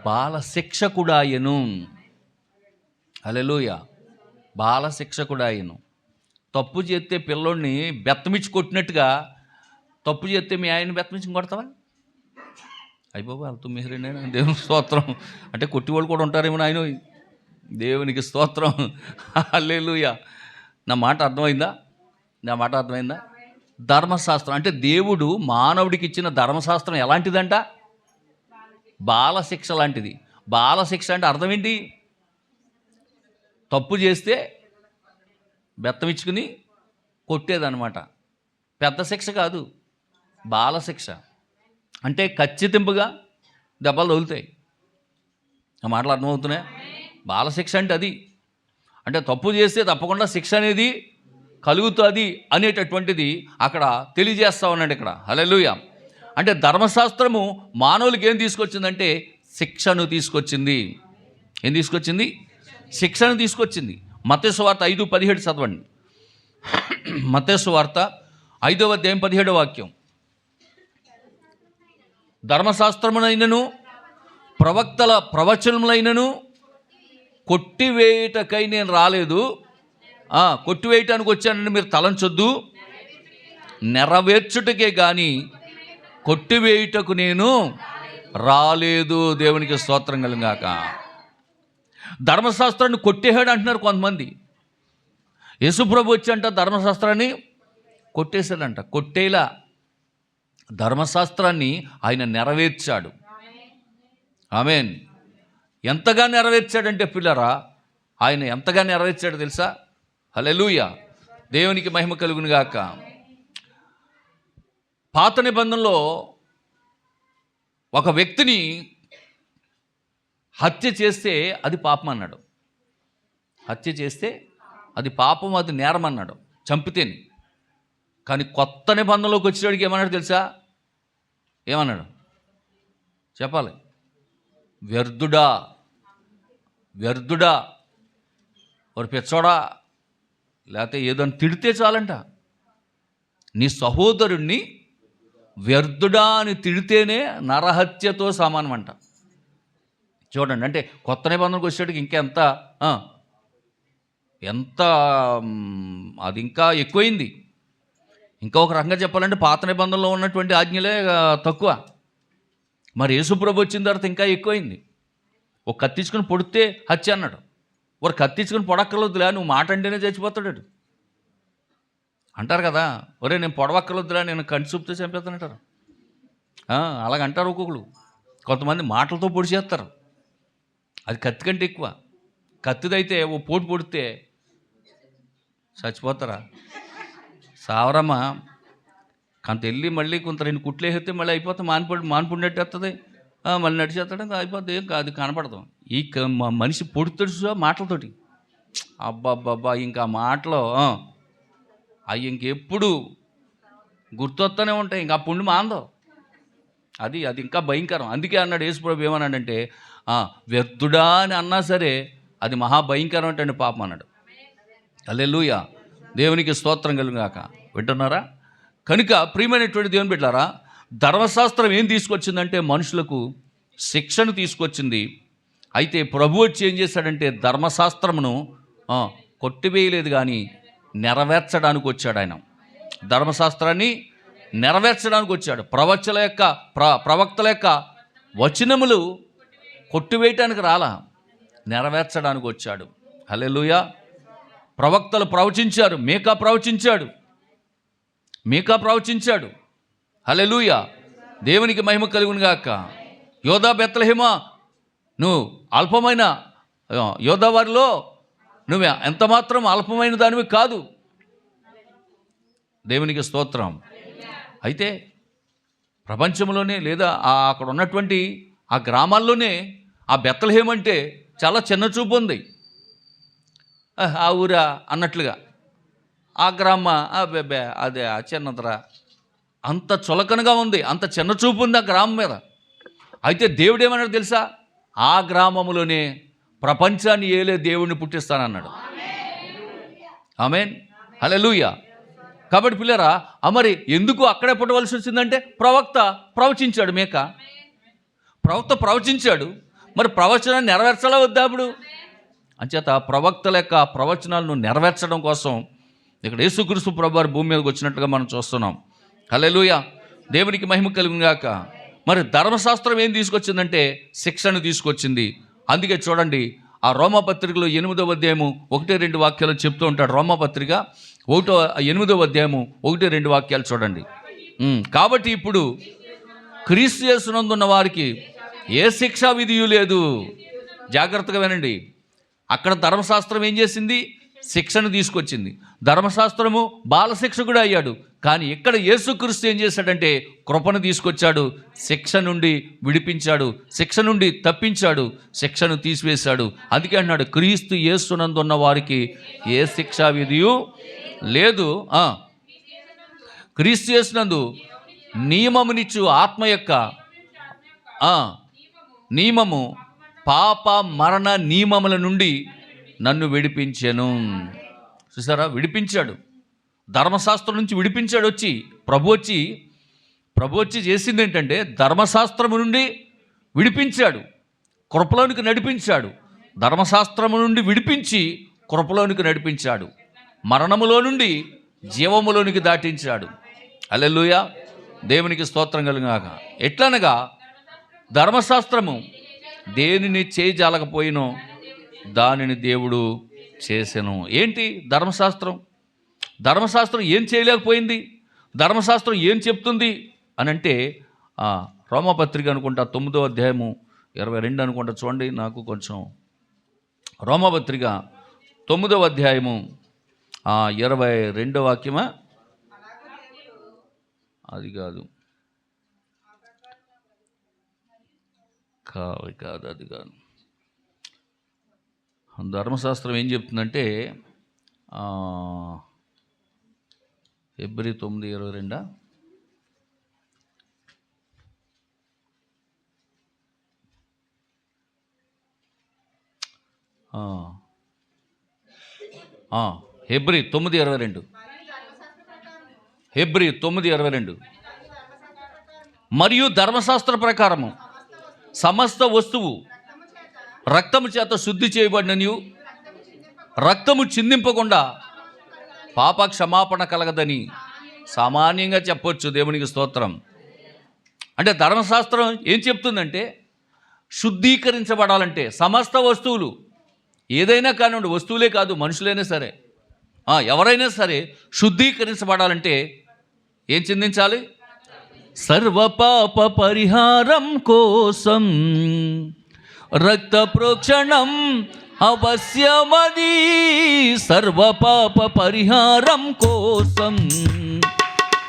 బాల శిక్షకుడాయను. హల్లెలూయా, బాల శిక్షకుడాయను. తప్పు చేస్తే పిల్లోడిని బెత్తమిచ్చి కొట్టినట్టుగా తప్పు చేస్తే మీ ఆయన్ని బెత్తమిచ్చి కొడతావా? అయిపోయి వెళ్తూ మీరేనా? దేవునికి స్తోత్రం. అంటే కొట్టివాళ్ళు కూడా ఉంటారేమో ఆయన. దేవునికి స్తోత్రం. హల్లెలూయా. నా మాట అర్థమైందా? ధర్మశాస్త్రం అంటే దేవుడు మానవుడికి ఇచ్చిన ధర్మశాస్త్రం ఎలాంటిదంట? బాలశిక్ష లాంటిది. బాలశిక్ష అంటే అర్థం ఏంటి? తప్పు చేస్తే బెత్తం ఇచ్చుకుని కొట్టేదన్నమాట. పెద్ద శిక్ష కాదు, బాలశిక్ష. అంటే ఖచ్చితంగా దెబ్బలు తగులుతాయి. ఆ మాటలు అర్థమవుతున్నాయి? బాలశిక్ష అంటే అది. అంటే తప్పు చేస్తే తప్పకుండా శిక్ష అనేది కలుగుతుంది అనేటటువంటిది అక్కడ తెలియజేస్తా ఉన్నాడు ఇక్కడ. హల్లెలూయా. అంటే ధర్మశాస్త్రము మానవులకి ఏం తీసుకొచ్చిందంటే శిక్షను తీసుకొచ్చింది. ఏం తీసుకొచ్చింది? శిక్షను తీసుకొచ్చింది. మత్తయి సువార్త 5:17 చదవండి. మత్తయి సువార్త 5వ అధ్యాయం 17వ వాక్యం. ధర్మశాస్త్రమునైనను ప్రవక్తల ప్రవచనములైనను కొట్టివేయుటకై నేను రాలేదు, కొట్టివేయటానికి వచ్చానని మీరు తలంచొద్దు, నెరవేర్చుటకే కానీ కొట్టివేయుటకు నేను రాలేదు. దేవునికి స్తోత్రం కలుగాక. ధర్మశాస్త్రాన్ని కొట్టేహాడు అంటున్నారు కొంతమంది. యేసుప్రభు వచ్చి అంట ధర్మశాస్త్రాన్ని కొట్టేశాడంట. కొట్టేలా ధర్మశాస్త్రాన్ని ఆయన నెరవేర్చాడు. ఆమేన్. ఎంతగా నెరవేర్చాడంటే పిల్లరా, ఆయన ఎంతగా నెరవేర్చాడు తెలుసా? హల్లెలూయా, దేవునికి మహిమ కలుగును గాక. పాత నిబంధనలో ఒక వ్యక్తిని హత్య చేస్తే అది పాపం అన్నాడు. హత్య చేస్తే అది పాపం, అది నేరం అన్నాడు, చంపితేని. కానీ కొత్త నిబంధనలోకి వచ్చేవాడికి ఏమన్నాడు తెలుసా? ఏమన్నాడు చెప్పాలి? వ్యర్థుడా, వ్యర్థుడా, వాడు పెచ్చోడా, లేకపోతే ఏదో తిడితే చాలంట. నీ సహోదరుణ్ణి వ్యర్థుడా అని తిడితేనే నరహత్యతో సమానం అంట. చూడండి, అంటే కొత్త నిబంధనకు వచ్చేటికి ఇంకా ఎంత అది ఇంకా ఎక్కువైంది. ఇంకా ఒక రకంగా చెప్పాలంటే పాత నిబంధనలో ఉన్నటువంటి ఆజ్ఞలే తక్కువ. మరి యేసుప్రభు వచ్చిన తర్వాత ఇంకా ఎక్కువైంది. ఒక కత్తించుకుని పొడితే హత్య అన్నాడు. వారు కత్తించుకుని పొడక్కర్లొద్దులే, నువ్వు మాట అంటేనే చచ్చిపోతాడు అంటారు కదా. ఒరే నేను పొడవక్కర్లొద్దులే, నేను కంటి చూపుతో చంపేస్తానంటారు. అలాగంటారు ఒక్కొక్కరు. కొంతమంది మాటలతో పొడి చేస్తారు. అది కత్తి కంటే ఎక్కువ. కత్తిదైతే ఓ పోటు పొడితే చచ్చిపోతారా? సావరమ్మా. కొంత వెళ్ళి మళ్ళీ కొంత 2 కుట్లు వేస్తే మళ్ళీ అయిపోతే మానిపడినట్టు వస్తుంది. మళ్ళీ నడిచేస్తాడు, అయిపోతుంది. ఏం కాదు, కనపడతాం. ఈ మనిషి పొడుతాడు మాటలతోటి. అబ్బాబ్బాబ్బా, ఇంకా మాటలు అవి ఇంకెప్పుడు గుర్తొస్తూనే ఉంటాయి. ఇంకా ఆ పుండు మాందో. అది ఇంకా భయంకరం. అందుకే అన్నాడు యేసుప్రభు, ఏమన్నాడంటే వ్యర్థుడా అని అన్నా సరే అది మహాభయంకరం అంటే పాపం అన్నాడు. హల్లెలూయా, దేవునికి స్తోత్రం కలుగుగాక. వింటున్నారా? కనుక ప్రియమైనటువంటి దేవుని బిడ్డలారా, ధర్మశాస్త్రం ఏం తీసుకొచ్చిందంటే మనుషులకు శిక్షను తీసుకొచ్చింది. అయితే ప్రభు వచ్చి ఏం చేశాడంటే ధర్మశాస్త్రమును కొట్టివేయలేదు, కానీ నెరవేర్చడానికి వచ్చాడు. ఆయన ధర్మశాస్త్రాన్ని నెరవేర్చడానికి వచ్చాడు. ప్రవక్తల యొక్క వచనములు కొట్టివేయటానికి రాలా, నెరవేర్చడానికి వచ్చాడు. హల్లెలూయా. ప్రవక్తలు ప్రవచించారు. మీకా ప్రవచించాడు. హల్లెలూయా, దేవునికి మహిమ కలుగును గాక. యోధా బెత్లెహేమా, నువ్వు అల్పమైన యోధా వారిలో నువ్వు ఎంత మాత్రం అల్పమైన దానివి కాదు. దేవునికి స్తోత్రం. అయితే ప్రపంచంలోనే లేదా అక్కడ ఉన్నటువంటి ఆ గ్రామాల్లోనే ఆ బెత్లెహేమ్ అంటే చాలా చిన్న చూపు ఉంది. ఆ ఊరా అన్నట్లుగా, ఆ గ్రామ బెబ్బే అదే చిన్నదరా, అంత చులకనగా ఉంది, అంత చిన్న చూపు ఉంది ఆ గ్రామం మీద. అయితే దేవుడు ఏమన్నాడు తెలుసా? ఆ గ్రామంలోనే ప్రపంచాన్ని ఏలే దేవుడిని పుట్టిస్తానన్నాడు. ఆమేన్, హల్లెలూయా. కాబట్టి పిల్లరా, మరి ఎందుకు అక్కడే పుట్టవలసి వచ్చిందంటే ప్రవక్త ప్రవచించాడు. ప్రవక్త ప్రవచించాడు. మరి ప్రవచనాన్ని నెరవేర్చాలా వద్దా? అప్పుడు అంచేత ప్రవక్తల యొక్క ప్రవచనాలను నెరవేర్చడం కోసం ఇక్కడ యేసుక్రీస్తు ప్రభువారు భూమి మీదకి వచ్చినట్టుగా మనం చూస్తున్నాం. హల్లెలూయా, దేవునికి మహిమ కలుగును గాక. మరి ధర్మశాస్త్రం ఏం తీసుకొచ్చిందంటే శిక్షను తీసుకొచ్చింది. అందుకే చూడండి, ఆ రోమాపత్రికలో 8వ అధ్యాయము 1-2 వాక్యాలు చెప్తూ ఉంటాడు. రోమాపత్రిక 8వ అధ్యాయము 1-2 వాక్యాలు చూడండి. కాబట్టి ఇప్పుడు క్రీస్తు యేసునందున్న వారికి ఏ శిక్షా విధియు లేదు. జాగ్రత్తగా వినండి. అక్కడ ధర్మశాస్త్రం ఏం చేసింది? శిక్షను తీసుకొచ్చింది. ధర్మశాస్త్రము బాలశిక్షకుడు అయ్యాడు. కానీ ఇక్కడ యేసుక్రీస్తు ఏం చేశాడంటే కృపను తీసుకొచ్చాడు. శిక్ష నుండి విడిపించాడు, శిక్ష నుండి తప్పించాడు, శిక్షను తీసివేశాడు. అందుకే అన్నాడు, క్రీస్తు యేసునందున్న వారికి ఏ శిక్షా విధియు లేదు. క్రీస్తు యేసునందు నియమమునిచ్చు ఆత్మ యొక్క నియమము పాప మరణ నియమముల నుండి నన్ను విడిపించెను. చూసారా, విడిపించాడు. ధర్మశాస్త్రం నుంచి విడిపించాడు. వచ్చి ప్రభు వచ్చి చేసింది ఏంటంటే ధర్మశాస్త్రము నుండి విడిపించాడు, కృపలోనికి నడిపించాడు. ధర్మశాస్త్రము నుండి విడిపించి కృపలోనికి నడిపించాడు. మరణములో నుండి జీవములోనికి దాటించాడు. హల్లెలూయా, దేవునికి స్తోత్రం కలుగుగాక. ఎట్లనగా ధర్మశాస్త్రము దేనిని చేయజాలకపోయినో దానిని దేవుడు చేసెను. ఏంటి ధర్మశాస్త్రం? ధర్మశాస్త్రం ఏం చేయలేకపోయింది? ధర్మశాస్త్రం ఏం చెప్తుంది అని అంటే రోమపత్రిక అనుకుంటా 9వ అధ్యాయము 22 అనుకుంటా. చూడండి, నాకు కొంచెం రోమపత్రిక 9వ అధ్యాయము 22వ వాక్యమా? అది కాదు, అది కాదు. ధర్మశాస్త్రం ఏం చెప్తుందంటే ఫిబ్రవరి 9:22 ఫిబ్రవరి 9:22 ఫిబ్రవరి 9:22 మరియు ధర్మశాస్త్ర ప్రకారము సమస్త వస్తువు రక్తము చేత శుద్ధి చేయబడిననియు రక్తము చిందింపకుండా పాప క్షమాపణ కలగదని సామాన్యంగా చెప్పొచ్చు. దేవునికి స్తోత్రం. అంటే ధర్మశాస్త్రం ఏం చెప్తుందంటే శుద్ధీకరించబడాలంటే సమస్త వస్తువులు, ఏదైనా కానివ్వండి, వస్తువులే కాదు మనుషులైనా సరే, ఎవరైనా సరే శుద్ధీకరించబడాలంటే ఏం చిందించాలి? సర్వపాప పరిహారం కోసం రక్త ప్రోక్షణం అవశ్యమది. సర్వపాప పరిహారం కోసం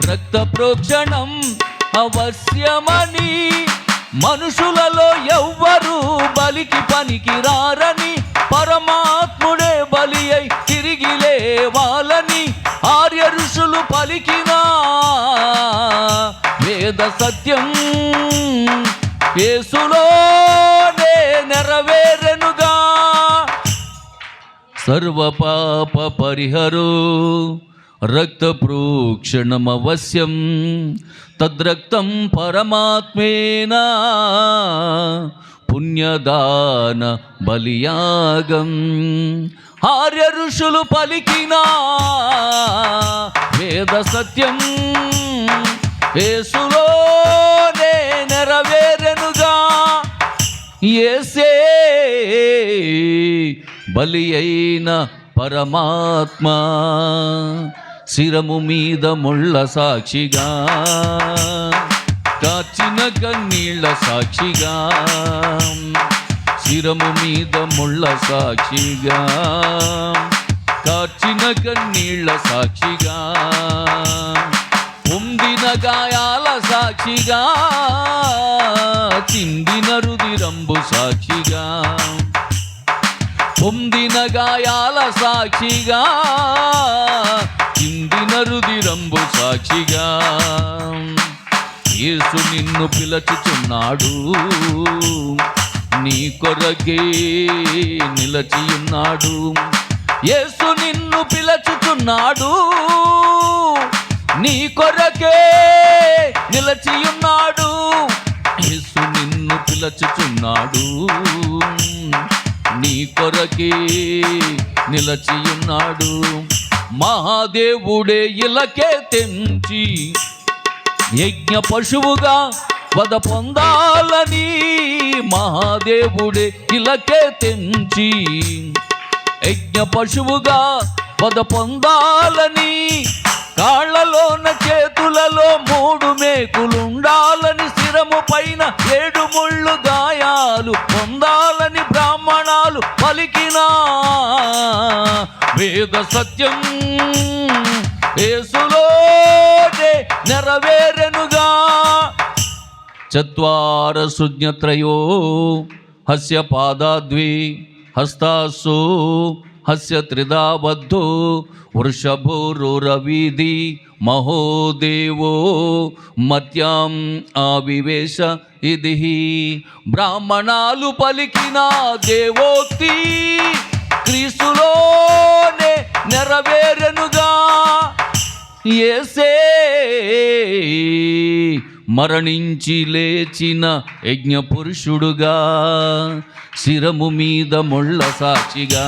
రక్త ప్రోక్షణం అవశ్యమని మనుషులలో ఎవ్వరూ బలికి పనికి రారని పరమాత్ముడే బలి అయి తిరిగి లేవాలని ఆర్య ఋషులు పలికిన వేద సత్యం యేసులోనే నెరవేరెనుగా. సర్వపాప పరిహరో రక్త ప్రోక్షణమవశ్యం తద్రక్తం పరమాత్మేనా పుణ్యదాన బలియాగం. ఆర్య ఋషులు పలికిన వేద సత్యం యేసులోనే నెరవేరెనుగా. యేసే బలి అయిన పరమాత్మ శిరము మీద ముళ్ళ సాక్షిగా కాచిన కన్నీళ్ళ సాక్షిగా, శిరము మీద ముళ్ళ సాక్షిగా కాచిన కన్నీళ్ళ సాక్షిగా, పొందిన గాయాల సాక్షిగా చిందిన రుధిరంబు సాక్షిగా, పొందిన గాయాల సాక్షిగా చిందిన రుధిరంబు సాక్షిగా. యేసు నిన్ను పిలుచుచున్నాడు, నీ కొరకే నిలచియున్నాడు. యేసు నిన్ను పిలుచుచున్నాడు, నీ కొరకే నిలచియున్నాడు. యేసు నిన్ను పిలుచుచున్నాడు, నీ కొరకే నిలచియున్నాడు. మహాదేవుడే ఇలకే తెంచి యజ్ఞ పశువుగా వద పొందాలని, మహాదేవుడే ఇలకే తెంచి యజ్ఞ పశువుగా వద పొందాలని, కాళ్ళలోన చేతులలో 3 మేకులుండాలని, శిరము పైన 7 ముళ్ళు గాయాలు పొందాలని బ్రాహ్మణాలు పలికిన వేద సత్యం యేసులోనే నెరవేరెనుగా. చత్వార సుజ్ఞత్రయో హస్య పాదాద్వి హస్తాసు హస్య త్రిదాబద్ధో వృషభోరురవీధి మహోదేవో మత్యాం ఆవివేశ ఇది. బ్రాహ్మణాలు పలికిన దేవోక్తి క్రీస్తులోనే నెరవేరెనుగా. యేసే మరణించి లేచిన యజ్ఞ పురుషుడుగా, శిరము మీద ముళ్ళ సాక్షిగా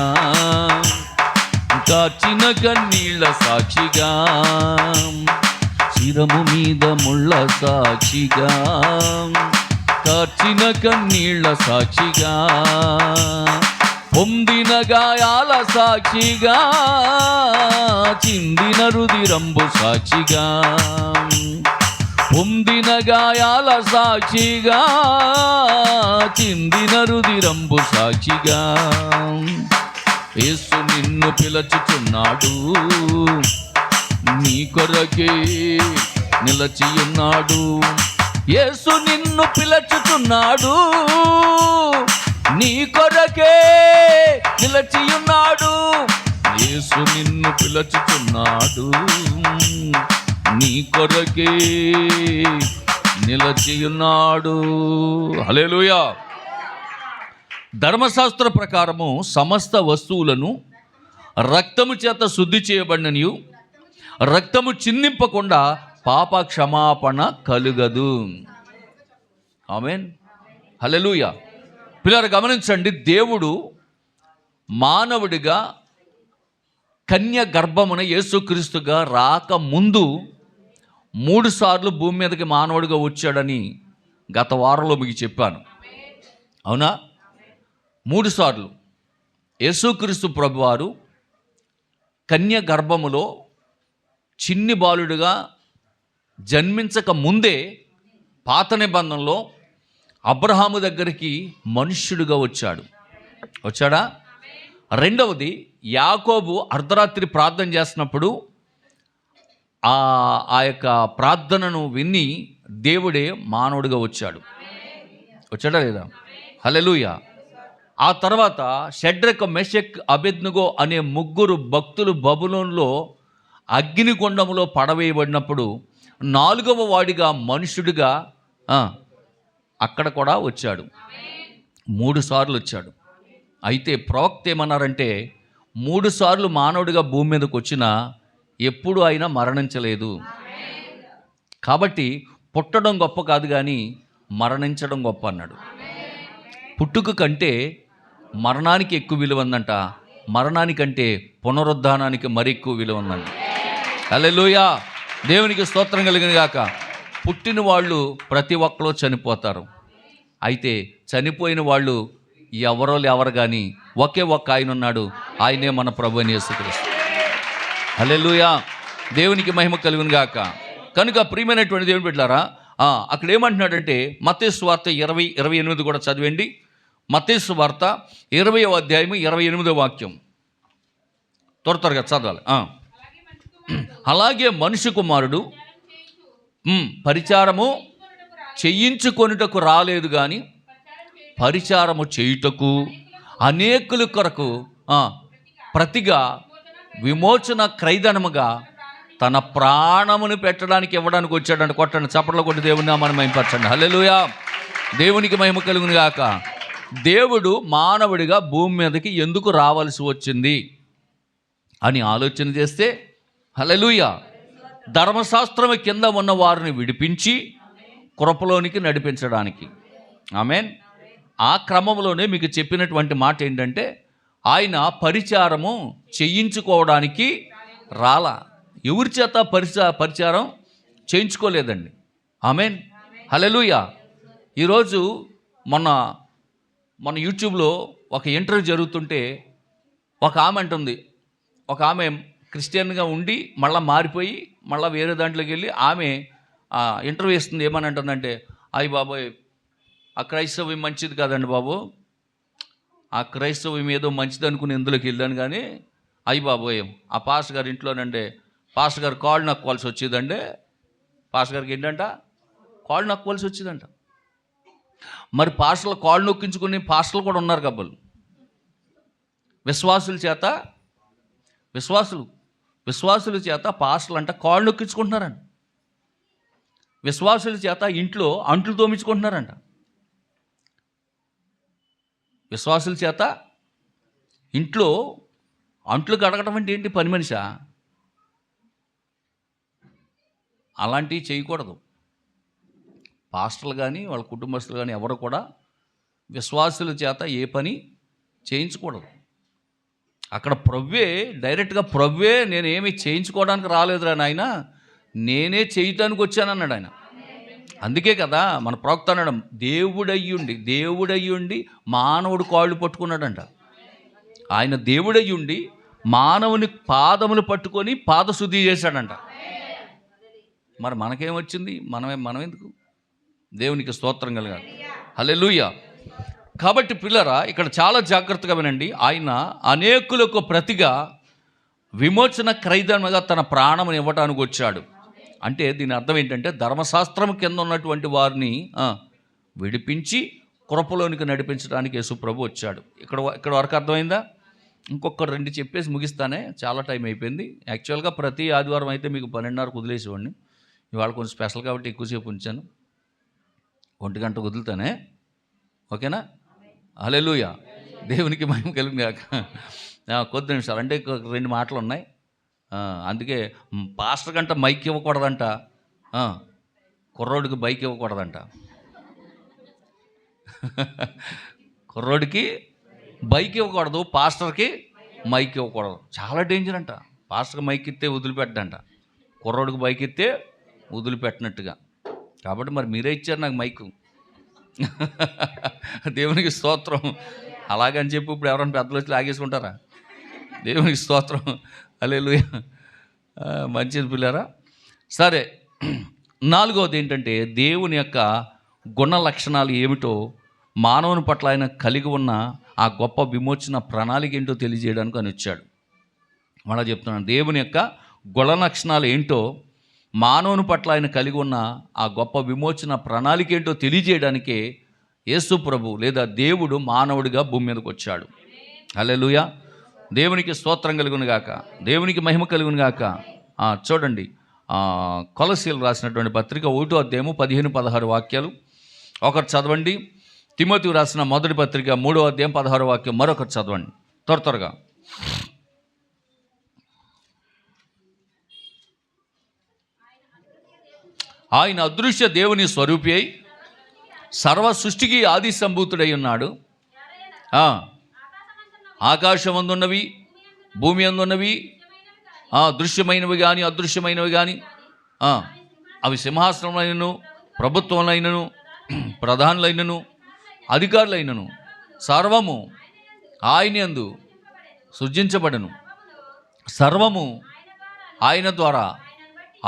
కాచిన కన్నీళ్ళ సాక్షిగా, శిరము మీద ముళ్ళ సాక్షిగా కాచిన కన్నీళ్ళ సాక్షిగా, పొందిన గాయాల సాక్షిగా, చిందిన రుధిరంబు సాక్షిగా, పొందిన గాయాల సాక్షిగా, చిందిన రుధిరంబు సాక్షిగా, యేసు నిన్ను పిలుచుచున్నాడు, నీ కొరకే నిలచి ఉన్నాడు. యేసు నిన్ను పిలుచుచున్నాడు, నీ కొరకే నిలచి ఉన్నాడు. యేసు నిన్ను పిలుచుచున్నాడు, నీ కొరకే నిలచి ఉన్నాడు. హల్లెలూయా. ధర్మశాస్త్ర ప్రకారము సమస్త వస్తువులను రక్తము చేత శుద్ధి చేయబడిననియు, రక్తము చిందింపకుండా పాప క్షమాపణ కలుగదు. ఆమేన్. హల్లెలూయా. పిల్లలు గమనించండి, దేవుడు మానవుడిగా కన్య గర్భమున యేసుక్రీస్తుగా రాకముందు 3 సార్లు భూమి మీదకి మానవుడిగా వచ్చాడని గత వారంలో మీకు చెప్పాను. అవునా? 3 సార్లు యేసుక్రీస్తు ప్రభువారు కన్య గర్భములో చిన్ని బాలుడిగా జన్మించక ముందే పాత నిబంధనలో అబ్రహాము దగ్గరికి మనుష్యుడిగా వచ్చాడా? రెండవది, యాకోబు అర్ధరాత్రి ప్రార్థన చేస్తున్నప్పుడు ఆ యొక్క ప్రార్థనను విని దేవుడే మానవుడిగా వచ్చాడా లేదా? హల్లెలూయా. ఆ తర్వాత షడ్రక్, మెషక్, అబేద్నెగో అనే 3 భక్తులు బబులోనులో అగ్నిగుండములో పడవేయబడినప్పుడు 4వ వాడిగా మనుషుడిగా అక్కడ కూడా వచ్చాడు. 3 సార్లు వచ్చాడు. అయితే ప్రవక్త ఏమన్నారంటే, 3 సార్లు మానవుడిగా భూమి మీదకి వచ్చినా ఎప్పుడు ఆయన మరణించలేదు. కాబట్టి పుట్టడం గొప్ప కాదు కానీ మరణించడం గొప్ప అన్నాడు. పుట్టుక కంటే మరణానికి ఎక్కువ విలువ ఉందంట, మరణానికంటే పునరుద్ధానానికి మరి ఎక్కువ విలువ ఉందంట. హల్లెలూయా. దేవునికి స్తోత్రం కలిగిన గాక. పుట్టిన వాళ్ళు ప్రతి ఒక్కరు చనిపోతారు. అయితే చనిపోయిన వాళ్ళు ఎవరు కానీ ఒకే ఒక్క ఆయన ఉన్నాడు, ఆయనే మన ప్రభువైన యేసుక్రీస్తు. హల్లెలూయా. దేవునికి మహిమ కలుగును గాక. కనుక ప్రియమైనటువంటి దేవుని బిడ్డలారా, అక్కడ ఏమంటున్నాడంటే మత్తయి సువార్త 20:28 కూడా చదివండి. మత్తయి సువార్త 20వ అధ్యాయం 28వ వాక్యం త్వరగా చదవాలి. అలాగే మనుష్య కుమారుడు పరిచారము చేయించుకొనుటకు రాలేదు కానీ పరిచారము చేయుటకు అనేకుల కొరకు ప్రతిగా విమోచన క్రైదనముగా తన ప్రాణమును పెట్టడానికి ఇవ్వడానికి వచ్చాడంటే కొట్టండి, చప్పట్లు కొట్టి దేవుని నామాన్ని మహిమపరచండి. హల్లెలూయా. దేవునికి మహిమ కలుగును గాక. దేవుడు మానవుడిగా భూమి మీదకి ఎందుకు రావాల్సి వచ్చింది అని ఆలోచన చేస్తే, హల్లెలూయా, ధర్మశాస్త్రం కింద ఉన్న వారిని విడిపించి కృపలోనికి నడిపించడానికి. ఆమేన్. ఆ క్రమంలోనే మీకు చెప్పినటువంటి మాట ఏంటంటే, ఆయన పరిచారము చేయించుకోవడానికి రాలా. ఎవరి చేత పరిచారం చేయించుకోలేదండి. ఆమేన్. హల్లెలూయా. ఈరోజు మన యూట్యూబ్లో ఒక ఇంటర్వ్యూ జరుగుతుంటే ఒక ఆమె అంటుంది, ఒక ఆమె క్రిస్టియన్గా ఉండి మళ్ళీ మారిపోయి మళ్ళీ వేరే దాంట్లోకి వెళ్ళి ఆమె ఇంటర్వ్యూ ఇస్తుంది. ఏమని అంటుందంటే, అయ్యి బాబోయ్, ఆ క్రైస్తవ్యం మంచిది కాదండి బాబు, ఆ క్రైస్తవ్యం ఏదో మంచిది అనుకుని ఇందులోకి వెళ్ళాను కానీ అయ్యి బాబోయ్, ఆ పాస్టర్ గారి ఇంట్లోనంటే పాస్టర్ గారు కాళ్ళు నొక్కోవాల్సి వచ్చేదండి. పాస్టర్ గారికి ఏంటంట, కాళ్ళు నొక్కోవాల్సి వచ్చేదంట. మరి పాస్టర్లు కాళ్ళు నొక్కించుకుని పాస్టర్లు కూడా ఉన్నారు కబ్బలు. విశ్వాసుల చేత పాస్టర్లు అంట కాళ్ళు నొక్కించుకుంటున్నారంట. విశ్వాసుల చేత ఇంట్లో అంట్లు తోమించుకుంటున్నారంట. విశ్వాసుల చేత ఇంట్లో అంట్లు కడగటం అంటే ఏంటి, పని మనిషా? అలాంటివి చేయకూడదు. పాస్టర్లు కానీ వాళ్ళ కుటుంబస్తులు కానీ ఎవరు కూడా విశ్వాసుల చేత ఏ పని చేయించకూడదు. అక్కడ డైరెక్ట్గా ప్రవ్వే నేనేమి చేయించుకోవడానికి రాలేదురా నాయన, నేనే చేయటానికి వచ్చానన్నాడు ఆయన. అందుకే కదా మన ప్రవక్త అన్నాడు, దేవుడయ్యుండి మానవుడు కాళ్ళు పట్టుకున్నాడంట. ఆయన దేవుడై ఉండి మానవుని పాదములు పట్టుకొని పాదశుద్ధి చేశాడంట. మరి మనకేమొచ్చింది? మనం ఎందుకు? దేవునికి స్తోత్రం కలగాలి. హల్లెలూయా. కాబట్టి పిల్లరా, ఇక్కడ చాలా జాగ్రత్తగా వినండి. ఆయన అనేకులకు ప్రతిగా విమోచన క్రైదనగా తన ప్రాణమును ఇవ్వటానికి వచ్చాడు. అంటే దీని అర్థం ఏంటంటే, ధర్మశాస్త్రం కింద ఉన్నటువంటి వారిని విడిపించి కృపలోనికి నడిపించడానికి యేసు ప్రభు వచ్చాడు. ఇక్కడ వరకు అర్థమైందా? ఇంకొక 2 చెప్పేసి ముగిస్తానే, చాలా టైం అయిపోయింది. యాక్చువల్గా ప్రతి ఆదివారం అయితే మీకు 12:30 వదిలేసేవాడిని. ఇవాళ కొంచెం స్పెషల్ కాబట్టి ఎక్కువసేపు ఉంచాను. 1 గంట వదులుతానే, ఓకేనా? హల్లెలూయా. దేవునికి మహిమ కలుగుగాక. కొద్ది నిమిషాలు అంటే 2 మాటలు ఉన్నాయి. అందుకే పాస్టర్ గంట మైక్ ఇవ్వకూడదంట, కుర్రోడికి బైక్ ఇవ్వకూడదంట. కుర్రోడికి బైక్ ఇవ్వకూడదు, పాస్టర్కి మైక్ ఇవ్వకూడదు. చాలా డేంజర్ అంట. పాస్టర్కి మైక్ ఇస్తే వదిలిపెట్టంట, కుర్రోడికి బైక్ ఇస్తే వదిలిపెట్టినట్టుగా. కాబట్టి మరి మీరే ఇచ్చారు నాకు మైకు. దేవునికి స్తోత్రం. అలాగని చెప్పి ఇప్పుడు ఎవరైనా పెద్దలు వచ్చి లాగేసుకుంటారా? దేవునికి స్తోత్రం. హల్లెలూయా. మంచిది పిల్లరా. సరే, 4వది ఏంటంటే, దేవుని యొక్క గుణ లక్షణాలు ఏమిటో, మానవుని పట్ల ఆయన కలిగి ఉన్న ఆ గొప్ప విమోచన ప్రణాళిక ఏంటో తెలియజేయడానికి అని వచ్చాడు. మళ్ళా చెప్తున్నాను, దేవుని యొక్క గుణ లక్షణాలు ఏంటో, మానవుని పట్ల ఆయన కలిగి ఉన్న ఆ గొప్ప విమోచన ప్రణాళిక ఏంటో తెలియజేయడానికే యేసు ప్రభు లేదా దేవుడు మానవుడిగా భూమి మీదకి వచ్చాడు. హల్లెలూయా. దేవునికి స్తోత్రం కలుగును గాక, దేవునికి మహిమ కలుగును గాక. చూడండి, కొలస్సీయులకు రాసినటువంటి పత్రిక 1వ అధ్యాయము 15-16 వాక్యాలు ఒకరు చదవండి. తిమోతికి రాసిన మొదటి పత్రిక 3వ అధ్యాయం 16వ వాక్యం మరొకరు చదవండి త్వరగా. ఆయన అదృశ్య దేవుని స్వరూపి అయి సర్వ సృష్టికి ఆది సంభూతుడై ఉన్నాడు. ఆకాశమందున్నవి, భూమి అందున్నవి, దృశ్యమైనవి కానీ అదృశ్యమైనవి కానీ, అవి సింహాసనములైనను, ప్రభుత్వములైనను, ప్రధానులైనను, అధికారులైనను, సర్వము ఆయన యందు సృజించబడను. సర్వము ఆయన ద్వారా,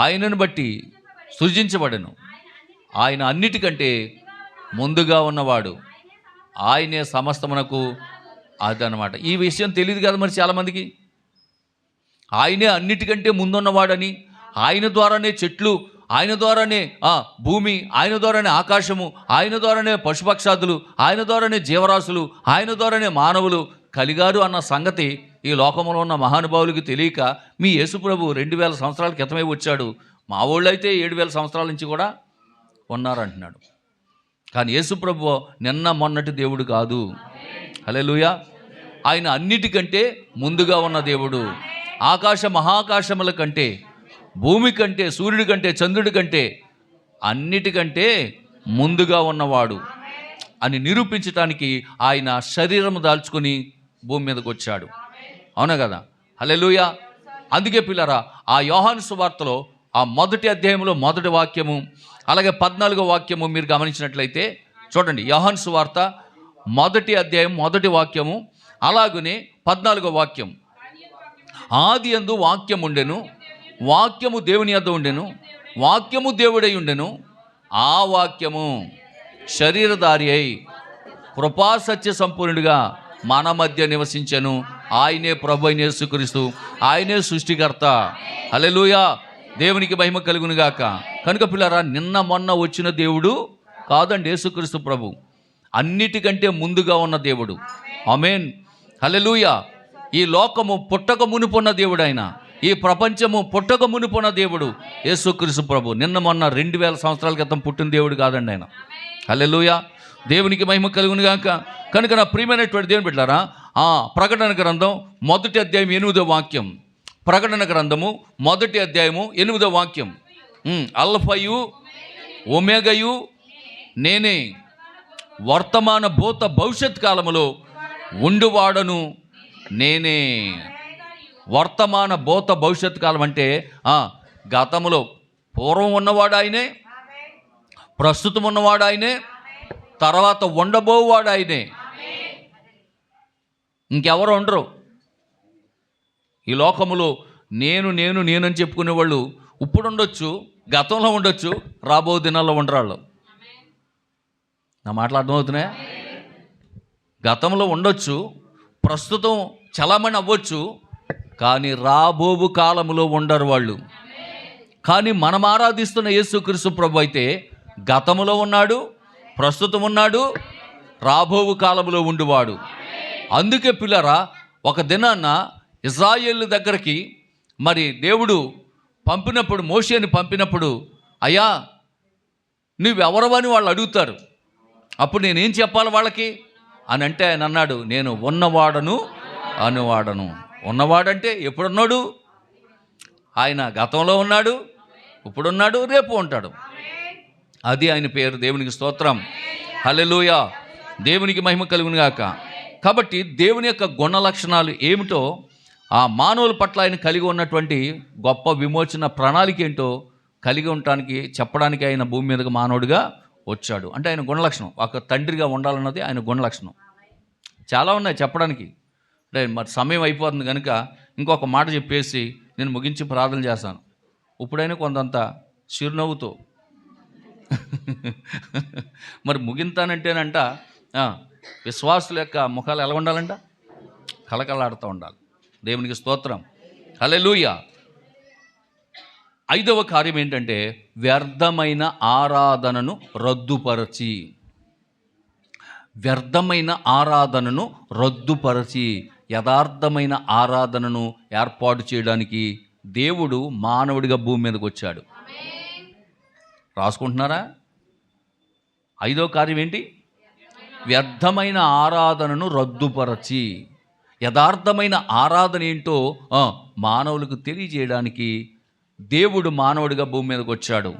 ఆయనను బట్టి సృజించబడను. ఆయన అన్నిటికంటే ముందుగా ఉన్నవాడు, ఆయనే సమస్తమునకు అదనమాట. ఈ విషయం తెలియదు కదా మరి చాలామందికి. ఆయనే అన్నిటికంటే ముందున్నవాడని, ఆయన ద్వారానే చెట్లు, ఆయన ద్వారానే భూమి, ఆయన ద్వారానే ఆకాశము, ఆయన ద్వారానే పశుపక్షాదులు, ఆయన ద్వారానే జీవరాశులు, ఆయన ద్వారానే మానవులు కలిగారు అన్న సంగతి ఈ లోకంలో ఉన్న మహానుభావులకి తెలియక, మీ యేసుప్రభు 2000 సంవత్సరాల క్రితమే వచ్చాడు, మా వాళ్ళు అయితే 7000 సంవత్సరాల నుంచి కూడా ఉన్నారంటున్నాడు. కానీ యేసుప్రభు నిన్న మొన్నటి దేవుడు కాదు. హల్లెలూయా. ఆయన అన్నిటికంటే ముందుగా ఉన్న దేవుడు. ఆకాశ మహాకాశముల కంటే, భూమి కంటే, సూర్యుడి కంటే, చంద్రుడి కంటే అన్నిటికంటే ముందుగా ఉన్నవాడు అని నిరూపించడానికి ఆయన శరీరం దాల్చుకొని భూమి మీదకి వచ్చాడు. అవునా కదా? హల్లెలూయా. అందుకే పిల్లరా, ఆ యోహాను సువార్తలో ఆ మొదటి అధ్యాయంలో మొదటి వాక్యము, అలాగే 14వ వాక్యము మీరు గమనించినట్లయితే చూడండి. యోహాను సువార్త మొదటి అధ్యాయం మొదటి వాక్యము, అలాగనే 14వ వాక్యం. ఆది యందు వాక్యం ఉండెను, వాక్యము దేవుని యొద్ద ఉండెను, వాక్యము దేవుడై ఉండెను, ఆ వాక్యము శరీరధారి అయి కృపా సత్య సంపూర్ణుడిగా మన మధ్య నివసించెను. ఆయనే ప్రభు అయిన యేసుక్రీస్తు, ఆయనే సృష్టికర్త. హల్లెలూయా. దేవునికి మహిమ కలుగును గాక. కనుక పిల్లరా, నిన్న మొన్న వచ్చిన దేవుడు కాదండి యేసుక్రీస్తు ప్రభు, అన్నిటికంటే ముందుగా ఉన్న దేవుడు. ఆమేన్. హల్లెలూయా. ఈ లోకము పుట్టక మునుపున్న దేవుడు ఆయన, ఈ ప్రపంచము పుట్టక మునుపున్న దేవుడు యేసుక్రీస్తు ప్రభు. నిన్న మొన్న 2000 సంవత్సరాల క్రితం పుట్టిన దేవుడు కాదండి ఆయన. హల్లెలూయా. దేవునికి మహిమ కలుగును గాక. కనుక నా ప్రియమైనటువంటి దేవుని బిడ్డలారా, ప్రకటన గ్రంథం మొదటి అధ్యాయం 8వ వాక్యం. ప్రకటన గ్రంథము మొదటి అధ్యాయము 8వ వాక్యం. అల్ఫయు ఒమేగయు నేనే, వర్తమాన భూత భవిష్యత్ కాలములో ఉండువాడను నేనే. వర్తమాన భూత భవిష్యత్ కాలం అంటే గతంలో పూర్వం ఉన్నవాడు ఆయనే, ప్రస్తుతం ఉన్నవాడు ఆయనే, తర్వాత ఉండబోవాడు ఆయనే. ఇంకెవరు ఉండరు. ఈ లోకములో నేను నేను నేనని చెప్పుకునే వాళ్ళు ఇప్పుడు ఉండొచ్చు, గతంలో ఉండొచ్చు, రాబో దినాల్లో ఉండరాళ్ళు. నా మాటలు అర్థమవుతున్నాయా? గతంలో ఉండొచ్చు, ప్రస్తుతం చలామణి అవ్వచ్చు, కానీ రాబోవు కాలంలో ఉండరు వాళ్ళు. కానీ మనం ఆరాధిస్తున్న యేసుక్రీస్తు ప్రభు అయితే గతంలో ఉన్నాడు, ప్రస్తుతం ఉన్నాడు, రాబోవు కాలంలో ఉండువాడు. అందుకే పిల్లరా, ఒక దినాన్న ఇశ్రాయేలు దగ్గరికి మరి దేవుడు పంపినప్పుడు, మోషేని పంపినప్పుడు, అయ్యా నువ్వెవరవని వాళ్ళు అడుగుతారు. అప్పుడు నేనేం చెప్పాలి వాళ్ళకి అని అంటే ఆయన అన్నాడు, నేను ఉన్నవాడను అనువాడను. ఉన్నవాడంటే ఎప్పుడున్నాడు? ఆయన గతంలో ఉన్నాడు, ఇప్పుడున్నాడు, రేపు ఉంటాడు. అది ఆయన పేరు. దేవునికి స్తోత్రం, హల్లెలూయా. దేవునికి మహిమ కలుగును గాక. కాబట్టి దేవుని యొక్క గుణ లక్షణాలు ఏమిటో, ఆ మానవుల పట్ల ఆయన కలిగి ఉన్నటువంటి గొప్ప విమోచన ప్రణాళిక ఏంటో కలిగి ఉండటానికి, చెప్పడానికి ఆయన భూమి మీదకి మానవుడిగా వచ్చాడు. అంటే ఆయన గుణలక్షణం, ఒక తండ్రిగా ఉండాలన్నది ఆయన గుణలక్షణం. చాలా ఉన్నాయి చెప్పడానికి. అంటే మరి సమయం అయిపోతుంది కనుక ఇంకొక మాట చెప్పేసి నేను ముగించి ప్రార్థన చేస్తాను. ఇప్పుడైనా కొంతంత చిరునవ్వుతో మరి ముగింతానంటేనంట విశ్వాసుల యొక్క ముఖాలు ఎలా ఉండాలంట? కలకలాడుతూ ఉండాలి. దేవునికి స్తోత్రం, హల్లెలూయా. 5వ కార్యం ఏంటంటే వ్యర్థమైన ఆరాధనను రద్దుపరచి, వ్యర్థమైన ఆరాధనను రద్దుపరచి యథార్థమైన ఆరాధనను ఏర్పాటు చేయడానికి దేవుడు మానవుడిగా భూమి మీదకి వచ్చాడు. రాసుకుంటున్నారా? 5వ కార్యం ఏంటి? వ్యర్థమైన ఆరాధనను రద్దుపరచి యథార్థమైన ఆరాధన ఏంటో మానవులకు తెలియజేయడానికి దేవుడు మానవుడిగా భూమి మీదకి వచ్చాడు.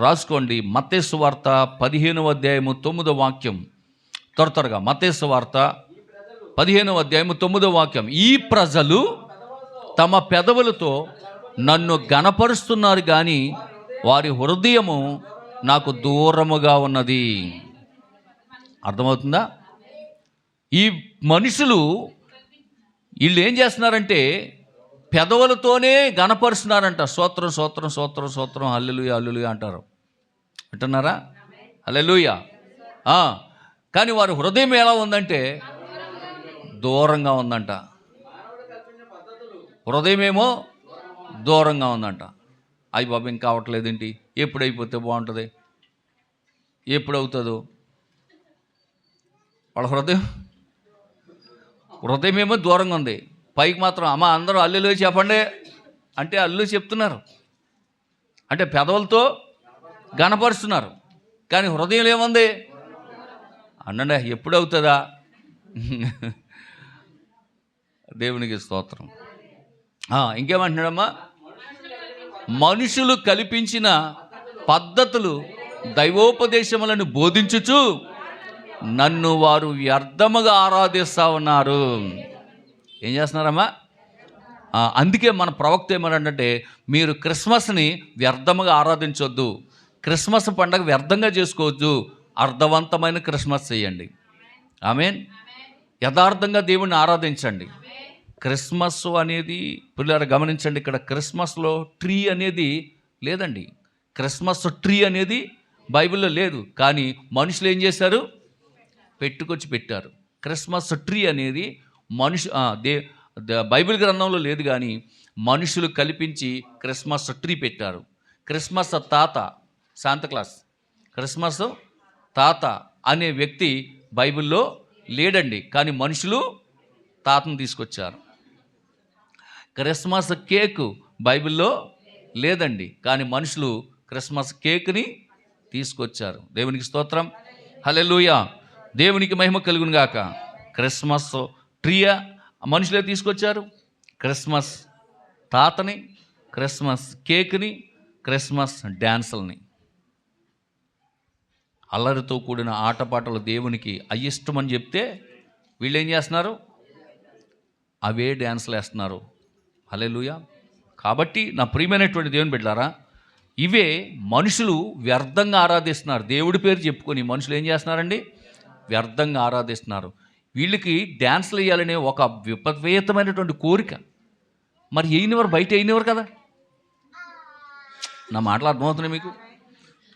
రాసుకోండి, మత్తయి సువార్త 15వ అధ్యాయము 9వ వాక్యం. త్వరగా మత్తయి సువార్త 15వ అధ్యాయము 9వ వాక్యం. ఈ ప్రజలు తమ పెదవులతో నన్ను గణపరుస్తున్నారు కానీ వారి హృదయము నాకు దూరముగా ఉన్నది. అర్థమవుతుందా? ఈ మనుషులు వీళ్ళు ఏం చేస్తున్నారంటే పెదవులతోనే గణపరుస్తున్నారంట. స్తోత్రం స్తోత్రం స్తోత్రం స్తోత్రం, హల్లెలూయా హల్లెలూయా అంటారు. అంటున్నారా? హల్లెలూయా. కానీ వారి హృదయం ఎలా ఉందంటే దూరంగా ఉందంట. హృదయం ఏమో దూరంగా ఉందంట. అయ్యి బాబు ఇంకా అవట్లేదేంటి, ఎప్పుడైపోతే బాగుంటుంది, ఎప్పుడవుతుందో. వాళ్ళ హృదయం ఏమో దూరంగా ఉంది. పైకి మాత్రం అమ్మ అందరూ హల్లెలూయా చెప్పండి అంటే హల్లెలూయా చెప్తున్నారు. అంటే పెదవులతో గణపరుస్తున్నారు, కానీ హృదయం ఏముంది అనండి, ఎప్పుడవుతుందా? దేవునికి స్తోత్రం. ఇంకేమంటున్నాడమ్మా? మనుషులు కల్పించిన పద్ధతులు దైవోపదేశములను బోధించుచు నన్ను వారు వ్యర్థముగా ఆరాధిస్తూ ఉన్నారు. ఏం చేస్తున్నారమ్మా? అందుకే మన ప్రవక్త ఏమన్నాడంటే, మీరు క్రిస్మస్ని వ్యర్థముగా ఆరాధించొద్దు, క్రిస్మస్ పండుగ వ్యర్థంగా చేసుకోవద్దు, అర్థవంతమైన క్రిస్మస్ చేయండి. ఆమేన్. యథార్థంగా దేవుణ్ణి ఆరాధించండి. క్రిస్మస్ అనేది పిల్లలు గమనించండి, ఇక్కడ క్రిస్మస్లో ట్రీ అనేది లేదండి. క్రిస్మస్ ట్రీ అనేది బైబిల్లో లేదు, కానీ మనుషులు ఏం చేశారు? పెట్టుకొచ్చి పెట్టారు. క్రిస్మస్ ట్రీ అనేది బైబిల్ గ్రంథంలో లేదు, కానీ మనుషులు కల్పించి క్రిస్మస్ ట్రీ పెట్టారు. క్రిస్మస్ తాత శాంతక్లాస్, క్రిస్మస్ తాత అనే వ్యక్తి బైబిల్లో లేడండి, కానీ మనుషులు తాతను తీసుకొచ్చారు. క్రిస్మస్ కేక్ బైబిల్లో లేదండి, కానీ మనుషులు క్రిస్మస్ కేక్ని తీసుకొచ్చారు. దేవునికి స్తోత్రం, హల్లెలూయా. దేవునికి మహిమ కలుగును గాక. క్రిస్మస్ ట్రీ మనుషులే తీసుకొచ్చారు, క్రిస్మస్ తాతని, క్రిస్మస్ కేక్ని, క్రిస్మస్ డ్యాన్సుల్ని. అల్లరితో కూడిన ఆటపాటలు దేవునికి అయిష్టమని చెప్తే వీళ్ళు ఏం చేస్తున్నారు? అవే డ్యాన్సులు వేస్తున్నారు. హల్లెలూయా. కాబట్టి నా ప్రియమైనటువంటి దేవుని బిడ్డలారా, ఇవే మనుషులు వ్యర్థంగా ఆరాధిస్తున్నారు. దేవుడి పేరు చెప్పుకొని మనుషులు ఏం చేస్తున్నారండి? వ్యర్థంగా ఆరాధిస్తున్నారు. వీళ్ళకి డ్యాన్స్లు వేయాలనే ఒక విపరీతమైనటువంటి కోరిక. మరి వేయనివారు, బయట వేయనివారు కదా. నా మాటలు అర్థమవుతున్నాయి మీకు?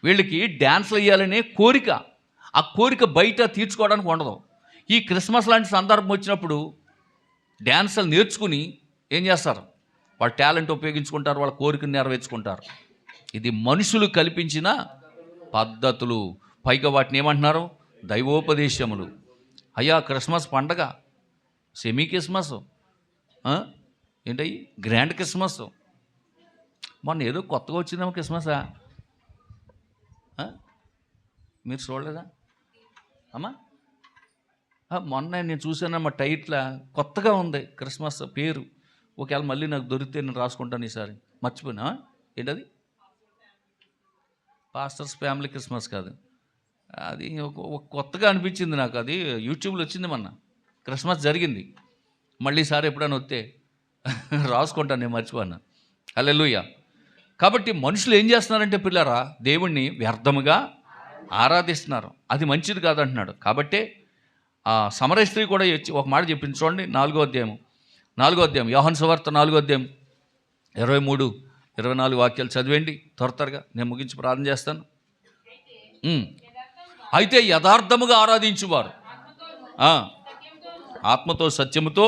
వీళ్ళకి డ్యాన్స్లు వేయాలనే కోరిక. ఆ కోరిక బయట తీర్చుకోవడానికి ఉండదు. ఈ క్రిస్మస్ లాంటి సందర్భం వచ్చినప్పుడు డ్యాన్సులు నేర్చుకుని ఏం చేస్తారు? వాళ్ళ టాలెంట్ ఉపయోగించుకుంటారు, వాళ్ళ కోరికను నెరవేర్చుకుంటారు. ఇది మనుషులు కల్పించిన పద్ధతులు. పైగా వాటిని ఏమంటున్నారు? దైవోపదేశములు. అయ్యా క్రిస్మస్ పండగ, సెమీ క్రిస్మస్, ఏంటయ్యి గ్రాండ్ క్రిస్మస్. మొన్న ఏదో కొత్తగా వచ్చిందేమో క్రిస్మసా, మీరు చూడలేదా అమ్మా? మొన్న నేను చూశానమ్మా, టైట్లా కొత్తగా ఉంది క్రిస్మస్ పేరు. ఒకవేళ మళ్ళీ నాకు దొరికితే నేను రాసుకుంటాను ఈసారి. మర్చిపోయినా ఏంటది? పాస్టర్స్ ఫ్యామిలీ క్రిస్మస్ కాదు అది, ఒక కొత్తగా అనిపించింది నాకు. అది యూట్యూబ్లో వచ్చింది మొన్న, క్రిస్మస్ జరిగింది. మళ్ళీ ఈసారి ఎప్పుడైనా వస్తే రాసుకుంటాను, నేను మర్చిపోయాను. హల్లెలూయా. కాబట్టి మనుషులు ఏం చేస్తున్నారంటే పిల్లరా, దేవుణ్ణి వ్యర్థముగా ఆరాధిస్తున్నారు. అది మంచిది కాదంటున్నాడు. కాబట్టే ఆ సమరయ స్త్రీ కూడా వచ్చి ఒక మాట చెప్పింది. చూడండి 4వ అధ్యాయం యోహాను సువార్త 4వ అధ్యాయం 23-24 వాక్యాలు చదివేండి త్వరగా, నేను ముగించి ప్రార్థన చేస్తాను. అయితే యథార్థముగా ఆరాధించువారు ఆత్మతో సత్యముతో.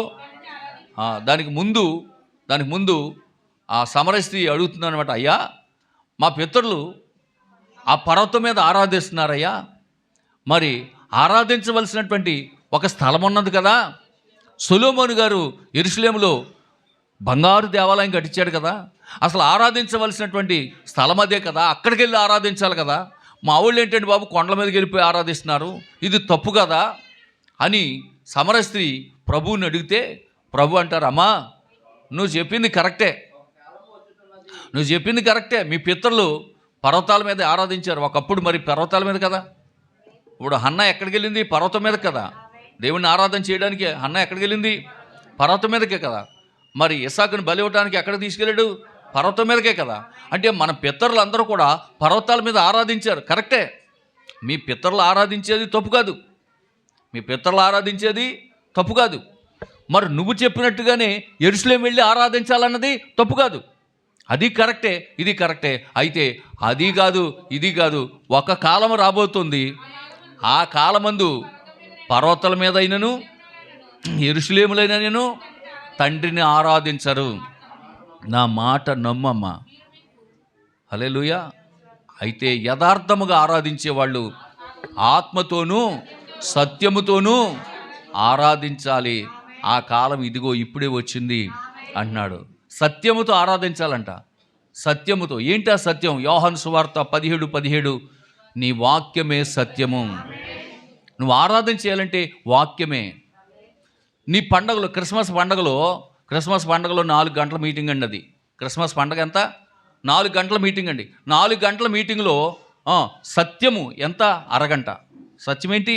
దానికి ముందు ఆ సమరయ స్త్రీ అడుగుతుందన్నమాట, అయ్యా మా పితరులు ఆ పర్వతం మీద ఆరాధిస్తున్నారయ్యా, మరి ఆరాధించవలసినటువంటి ఒక స్థలం ఉన్నది కదా. సొలొమోను గారు యెరూషలేములో బంగారు దేవాలయం కట్టించాడు కదా, అసలు ఆరాధించవలసినటువంటి స్థలం అదే కదా, అక్కడికి వెళ్ళి ఆరాధించాలి కదా. మా ఊళ్ళు ఏంటంటే బాబు కొండల మీదకి వెళ్ళిపోయి ఆరాధిస్తున్నారు, ఇది తప్పు కదా అని సమరయ స్త్రీ ప్రభువుని అడిగితే ప్రభు అంటారు, అమ్మా నువ్వు చెప్పింది కరెక్టే, మీ పితరులు పర్వతాల మీద ఆరాధించారు ఒకప్పుడు. మరి పర్వతాల మీద కదా. ఇప్పుడు హన్నా ఎక్కడికి వెళ్ళింది? పర్వతం మీద కదా. దేవుణ్ణి ఆరాధన చేయడానికి హన్నా ఎక్కడికి వెళ్ళింది? పర్వతం మీదకే కదా. మరి ఇస్సాకుని బలి ఇవ్వడానికి ఎక్కడికి తీసుకెళ్ళాడు? పర్వతం మీదకే కదా. అంటే మన పితరులు అందరూ కూడా పర్వతాల మీద ఆరాధించారు, కరెక్టే. మీ పితరులు ఆరాధించేది తప్పు కాదు. మరి నువ్వు చెప్పినట్టుగానే యెరూషలేము వెళ్ళి ఆరాధించాలన్నది తప్పు కాదు. అది కరెక్టే, ఇది కరెక్టే. అయితే అది కాదు, ఇది కాదు. ఒక కాలం రాబోతుంది, ఆ కాలమందు పర్వతాల మీద అయినను యెరూషలేములైనను తండ్రిని ఆరాధించరు. నా మాట నమ్మమ్మా. హల్లెలూయా. అయితే యథార్థముగా ఆరాధించే వాళ్ళు ఆత్మతోనూ సత్యముతోనూ ఆరాధించాలి. ఆ కాలం ఇదిగో ఇప్పుడే వచ్చింది అంటున్నాడు. సత్యముతో ఆరాధించాలంట. సత్యముతో. ఏంటి ఆ సత్యం? యోహాను సువార్త 17:17 నీ వాక్యమే సత్యము. నువ్వు ఆరాధన చేయాలంటే వాక్యమే. నీ పండగలో క్రిస్మస్ పండగలో 4 గంటల మీటింగ్ అండి. అది క్రిస్మస్ పండగ ఎంత? 4 గంటల మీటింగ్ అండి. 4 గంటల మీటింగ్లో సత్యము ఎంత? అరగంట. సత్యం ఏంటి?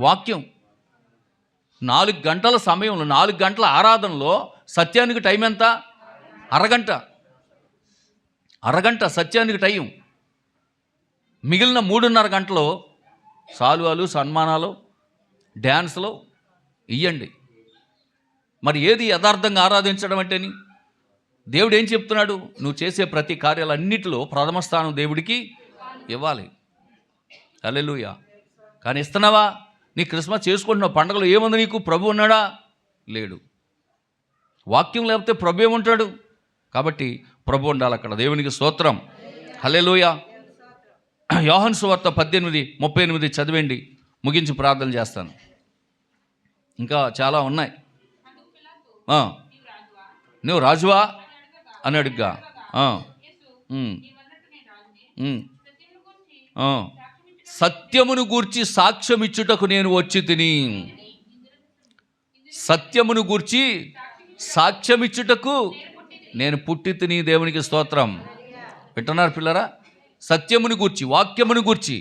వాక్యం. 4 గంటల సమయంలో 4 గంటల ఆరాధనలో సత్యానికి టైం ఎంత? అరగంట సత్యానికి టైం. మిగిలిన 3:30 గంటలు సాలువాలు, సన్మానాలు, డ్యాన్స్లు ఇయ్యండి. మరి ఏది యథార్థంగా ఆరాధించడం అంటేని? దేవుడు ఏం చెప్తున్నాడు? నువ్వు చేసే ప్రతి కార్యాలన్నిటిలో ప్రథమ స్థానం దేవుడికి ఇవ్వాలి. హల్లెలూయా. కానీ ఇస్తున్నావా? నీ క్రిస్మస్ చేసుకుంటున్నావు, పండుగలో ఏముంది నీకు? ప్రభు ఉన్నాడా? లేడు. వాక్యం లేకపోతే ప్రభు ఏముంటాడు? కాబట్టి ప్రభు ఉండాలి అక్కడ. దేవునికి స్తోత్రం. హల్లెలూయా. యోహాను సువార్త 18:38 చదివేండి, ముగించి ప్రార్థన చేస్తాను. ఇంకా చాలా ఉన్నాయి. నువ్వు రాజువా అని అడుగ్గా, సత్యమును గూర్చి సాక్ష్యమిచ్చుటకు నేను వచ్చి తిని. సత్యమును గూర్చి సాక్ష్యమిచ్చుటకు నేను పుట్టి తిని. దేవునికి స్తోత్రం. వింటున్నారు పిల్లరా? సత్యమును గూర్చి, వాక్యమును గూర్చి.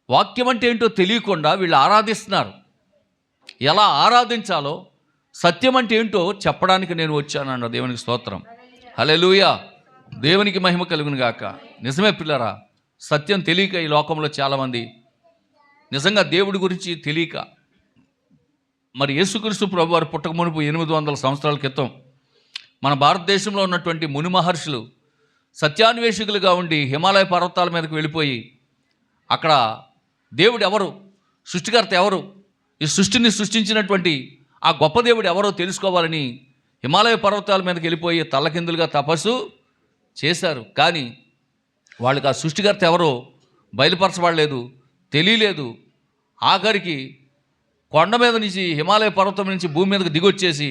వాక్యం అంటే ఏంటో తెలియకుండా వీళ్ళు ఆరాధిస్తున్నారు. ఎలా ఆరాధించాలో, సత్యం అంటే ఏంటో చెప్పడానికి నేను వచ్చానన్న. దేవునికి స్తోత్రం. హల్లెలూయా. దేవునికి మహిమ కలుగును గాక. నిజమే పిల్లరా, సత్యం తెలియక ఈ లోకంలో చాలామంది నిజంగా దేవుడి గురించి తెలియక మరి యేసుక్రీస్తు ప్రభువారు పుట్టక మునుపు 800 సంవత్సరాల క్రితం మన భారతదేశంలో ఉన్నటువంటి ముని మహర్షులు సత్యాన్వేషకులుగా ఉండి హిమాలయ పర్వతాల మీదకి వెళ్ళిపోయి అక్కడ దేవుడు ఎవరు, సృష్టికర్త ఎవరు, ఈ సృష్టిని సృష్టించినటువంటి ఆ గొప్ప దేవుడు ఎవరో తెలుసుకోవాలని హిమాలయ పర్వతాల మీదకి వెళ్ళిపోయి తల్లకిందులుగా తపస్సు చేశారు. కానీ వాళ్ళకి ఆ సృష్టికర్త ఎవరో బయలుపరచబడలేదు, తెలియలేదు. ఆఖరికి కొండ మీద నుంచి, హిమాలయ పర్వతం నుంచి భూమి మీదకి దిగొచ్చేసి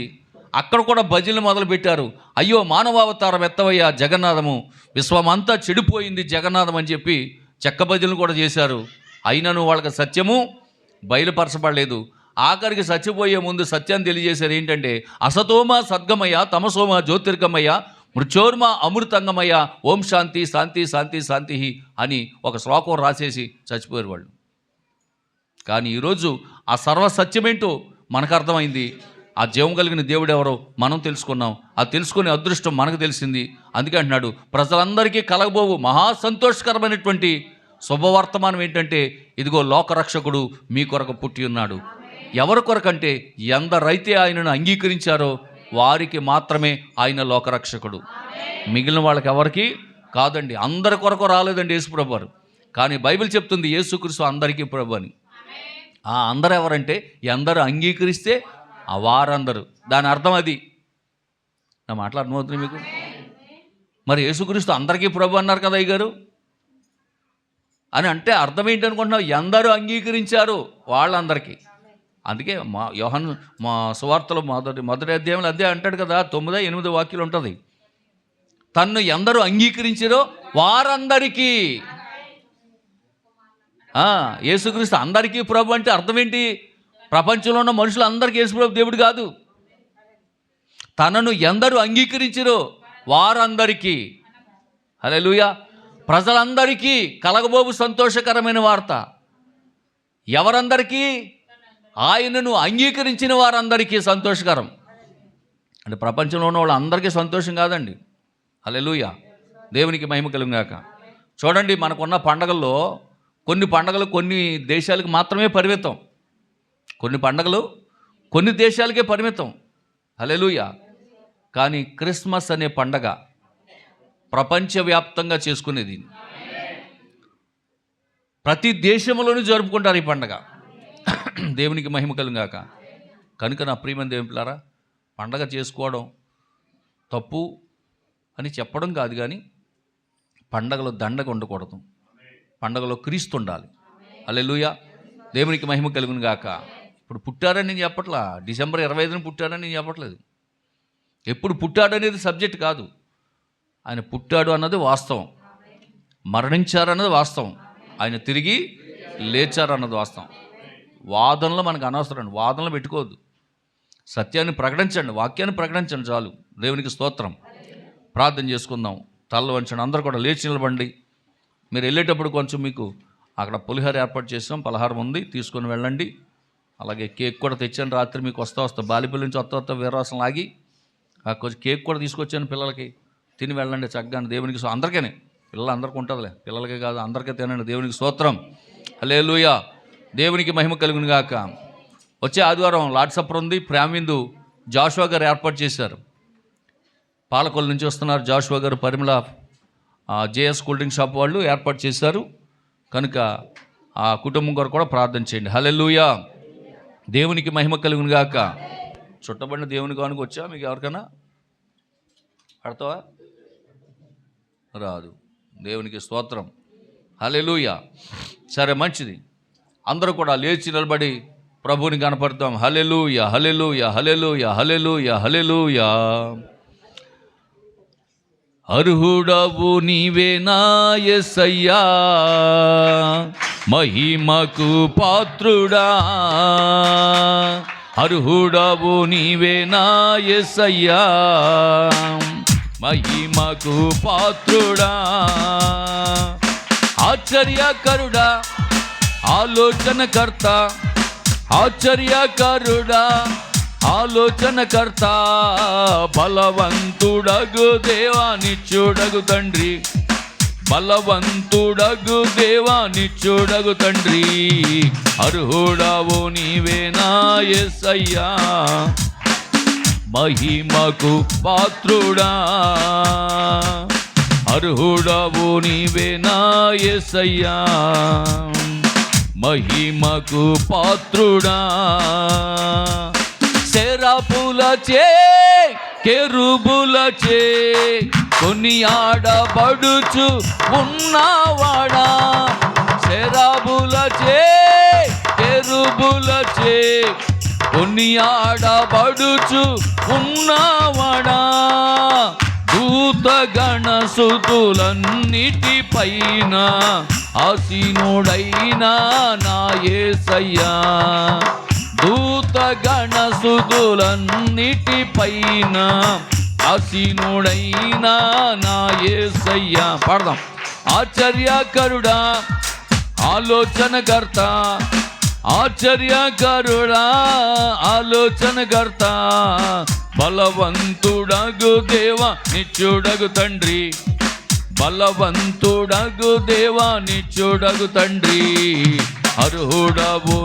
అక్కడ కూడా భజనలు మొదలుపెట్టారు. అయ్యో మానవావతారం ఎత్తవయ్యా జగన్నాథము, విశ్వమంతా చెడిపోయింది జగన్నాథం అని చెప్పి చెక్క భజనలు కూడా చేశారు. అయినను వాళ్ళకి సత్యము బయలుపరచబడలేదు. ఆఖరికి చచ్చిపోయే ముందు సత్యాన్ని తెలియజేశారు. ఏంటంటే అసతోమ సద్గమయ తమసోమ జ్యోతిర్గమయ మృత్యోర్మ అమృతంగమయ ఓం శాంతి శాంతి శాంతి శాంతి అని ఒక శ్లోకం రాసేసి చచ్చిపోయారు వాళ్ళు. కానీ ఈరోజు ఆ సర్వసత్యమేంటో మనకు అర్థమైంది. ఆ జీవం కలిగిన దేవుడు ఎవరో మనం తెలుసుకున్నాం. ఆ తెలుసుకునే అదృష్టం మనకు తెలిసింది. అందుకే అంటున్నాడు, ప్రజలందరికీ కలగబోవు మహా సంతోషకరమైనటువంటి శుభవర్తమానం ఏంటంటే, ఇదిగో లోకరక్షకుడు మీ కొరకు పుట్టి ఉన్నాడు. ఎవరి కొరకంటే ఎందరైతే ఆయనను అంగీకరించారో వారికి మాత్రమే ఆయన లోకరక్షకుడు. మిగిలిన వాళ్ళకి ఎవరికి కాదండి. అందరి కొరకు రాలేదండి యేసుప్రభు వారు. కానీ బైబిల్ చెప్తుంది యేసుక్రీస్తు అందరికీ ప్రభు అని. ఆ అందరు ఎవరంటే ఎందరు అంగీకరిస్తే ఆ వారందరూ. దాని అర్థం అది. నా మాటలు అర్థమవుతుంది మీకు? మరి యేసుక్రీస్తు అందరికీ ప్రభు అన్నారు కదా అయ్యగారు అని అంటే అర్థం ఏంటనుకుంటున్నావు? ఎందరూ అంగీకరించారు వాళ్ళందరికీ. అందుకే యోహాను మా సువార్తలో మొదటి అధ్యాయంలో అదే అంటాడు కదా, 9-8 వాక్యాలు ఉంటుంది. తన్ను ఎందరూ అంగీకరించారో వారందరికీ. యేసుక్రీస్తు అందరికీ ప్రభు అంటే అర్థం ఏంటి? ప్రపంచంలో ఉన్న మనుషులందరికీ యేసుప్రభు దేవుడు కాదు. తనను ఎందరూ అంగీకరించారో వారందరికీ. హల్లెలూయా. ప్రజలందరికీ కలగబోవు సంతోషకరమైన వార్త. ఎవరందరికీ? ఆయనను అంగీకరించిన వారందరికీ సంతోషకరం. అంటే ప్రపంచంలో ఉన్న వాళ్ళందరికీ సంతోషం కాదండి. హల్లెలూయా. దేవునికి మహిమ కలుగుగాక. చూడండి, మనకున్న పండగల్లో కొన్ని పండగలు కొన్ని దేశాలకు మాత్రమే పరిమితం. కొన్ని పండగలు కొన్ని దేశాలకే పరిమితం. హల్లెలూయా. కానీ క్రిస్మస్ అనే పండగ ప్రపంచవ్యాప్తంగా చేసుకునేది. ప్రతి దేశంలోనూ జరుపుకుంటారు ఈ పండగ. దేవునికి మహిమ కలుగాక. కనుక నా ప్రియమైన దేవుని పిల్లారా, పండగ చేసుకోవడం తప్పు అని చెప్పడం కాదు, కానీ పండగలో దండగ ఉండకూడదు. పండగలో క్రీస్తు ఉండాలి. హల్లెలూయా. దేవునికి మహిమ కలుగునుగాక. ఇప్పుడు పుట్టారని నేను చెప్పట్లా, డిసెంబర్ 25న పుట్టారని నేను చెప్పట్లేదు. ఎప్పుడు పుట్టాడు అనేది సబ్జెక్ట్ కాదు. ఆయన పుట్టాడు అన్నది వాస్తవం, మరణించారన్నది వాస్తవం, ఆయన తిరిగి లేచారన్నది వాస్తవం. వాదనలో మనకు అనవసరం. వాదనలు పెట్టుకోవద్దు. సత్యాన్ని ప్రకటించండి, వాక్యాన్ని ప్రకటించండి చాలు. దేవునికి స్తోత్రం. ప్రార్థన చేసుకుందాం. తల్ల వంచండి. అందరూ కూడా లేచి నిలబండి. మీరు వెళ్ళేటప్పుడు కొంచెం మీకు అక్కడ పులిహోర ఏర్పాటు చేసాం, పలహారం ఉంది, తీసుకొని వెళ్ళండి. అలాగే కేక్ కూడా తెచ్చాను. రాత్రి మీకు వస్తా బాలిపల్లి నుంచి వస్తా వీరవాసం లాగి కొంచెం కేక్ కూడా తీసుకొచ్చాను. పిల్లలకి తిని వెళ్ళండి చక్కగా. దేవునికి అందరికీ, పిల్లలు అందరికీ ఉంటుందిలే, పిల్లలకే కాదు అందరికీ తినండి. దేవునికి స్తోత్రం. హల్లెలూయా. దేవునికి మహిమ కలుగును గాక. వచ్చే ఆదివారం లార్డ్ సప్పర్ ఉంది. ప్రేమిందు జాషువా గారు ఏర్పాటు చేశారు. పాలకొల్లు నుంచి వస్తున్నారు జాషువా గారు. పరిమళ జేఎస్ కూల్ డ్రింక్ షాప్ వాళ్ళు ఏర్పాటు చేశారు. కనుక ఆ కుటుంబం కొరకు కూడా ప్రార్థన చేయండి. హల్లెలూయా. దేవునికి మహిమ కలుగును గాక. చుట్టబడిన దేవుని గానికి వచ్చా మీకు ఎవరికైనా పడతావా? రాదు. దేవునికి స్తోత్రం. హల్లెలూయా. సరే, మంచిది. అందరూ కూడా లేచి నిలబడి ప్రభువుని కనపడతాం. హల్లెలూయా, హల్లెలూయా, హల్లెలూయా, హల్లెలూయా, హల్లెలూయా. అర్హుడవు నీవేనా యేసయ్యా, మహిమకు పాత్రుడా. అర్హుడవు నీవేనా యేసయ్యా, మహిమకు పాత్రుడా. ఆశ్చర్యకరుడా, ఆలోచనకర్త, ఆశ్చర్యకరుడా, ఆలోచనకర్త, బలవంతుడగు దేవానిచ్చుడగు తండ్రి, బలవంతుడగు దేవా నిత్యుడగు తండ్రి, అర్హుడవు నీవేనా యేసయ్యా, మహిమకు పాత్రుడా, అర్హుడవు నీవేనా యేసయ్యా, మహిమకు పాత్రుడా. సెరాపులచే కెరూబులచే కొనియాడబడుచు ఉన్నవాడా, సెరాబులచే కెరూబులచే కొనియాడబడుచు ఉన్నవాడా, దూతగణ సుతులన్నిటిపైన ఆసీనుడైన నా యేసయ్యా, దూతగణ సుతులన్నిటిపైన ఆసీనుడైన నా యేసయ్యా. పాడదాం. ఆశ్చర్యకరుడా, ఆలోచనకర్త, ఆశ్చర్యకరుడా, ఆలోచనకర్త, బలవంతుడగు దేవా నిత్యుడగు తండ్రి, బలవంతుడగు దేవా నిత్యుడగు తండ్రి, అర్హుడవు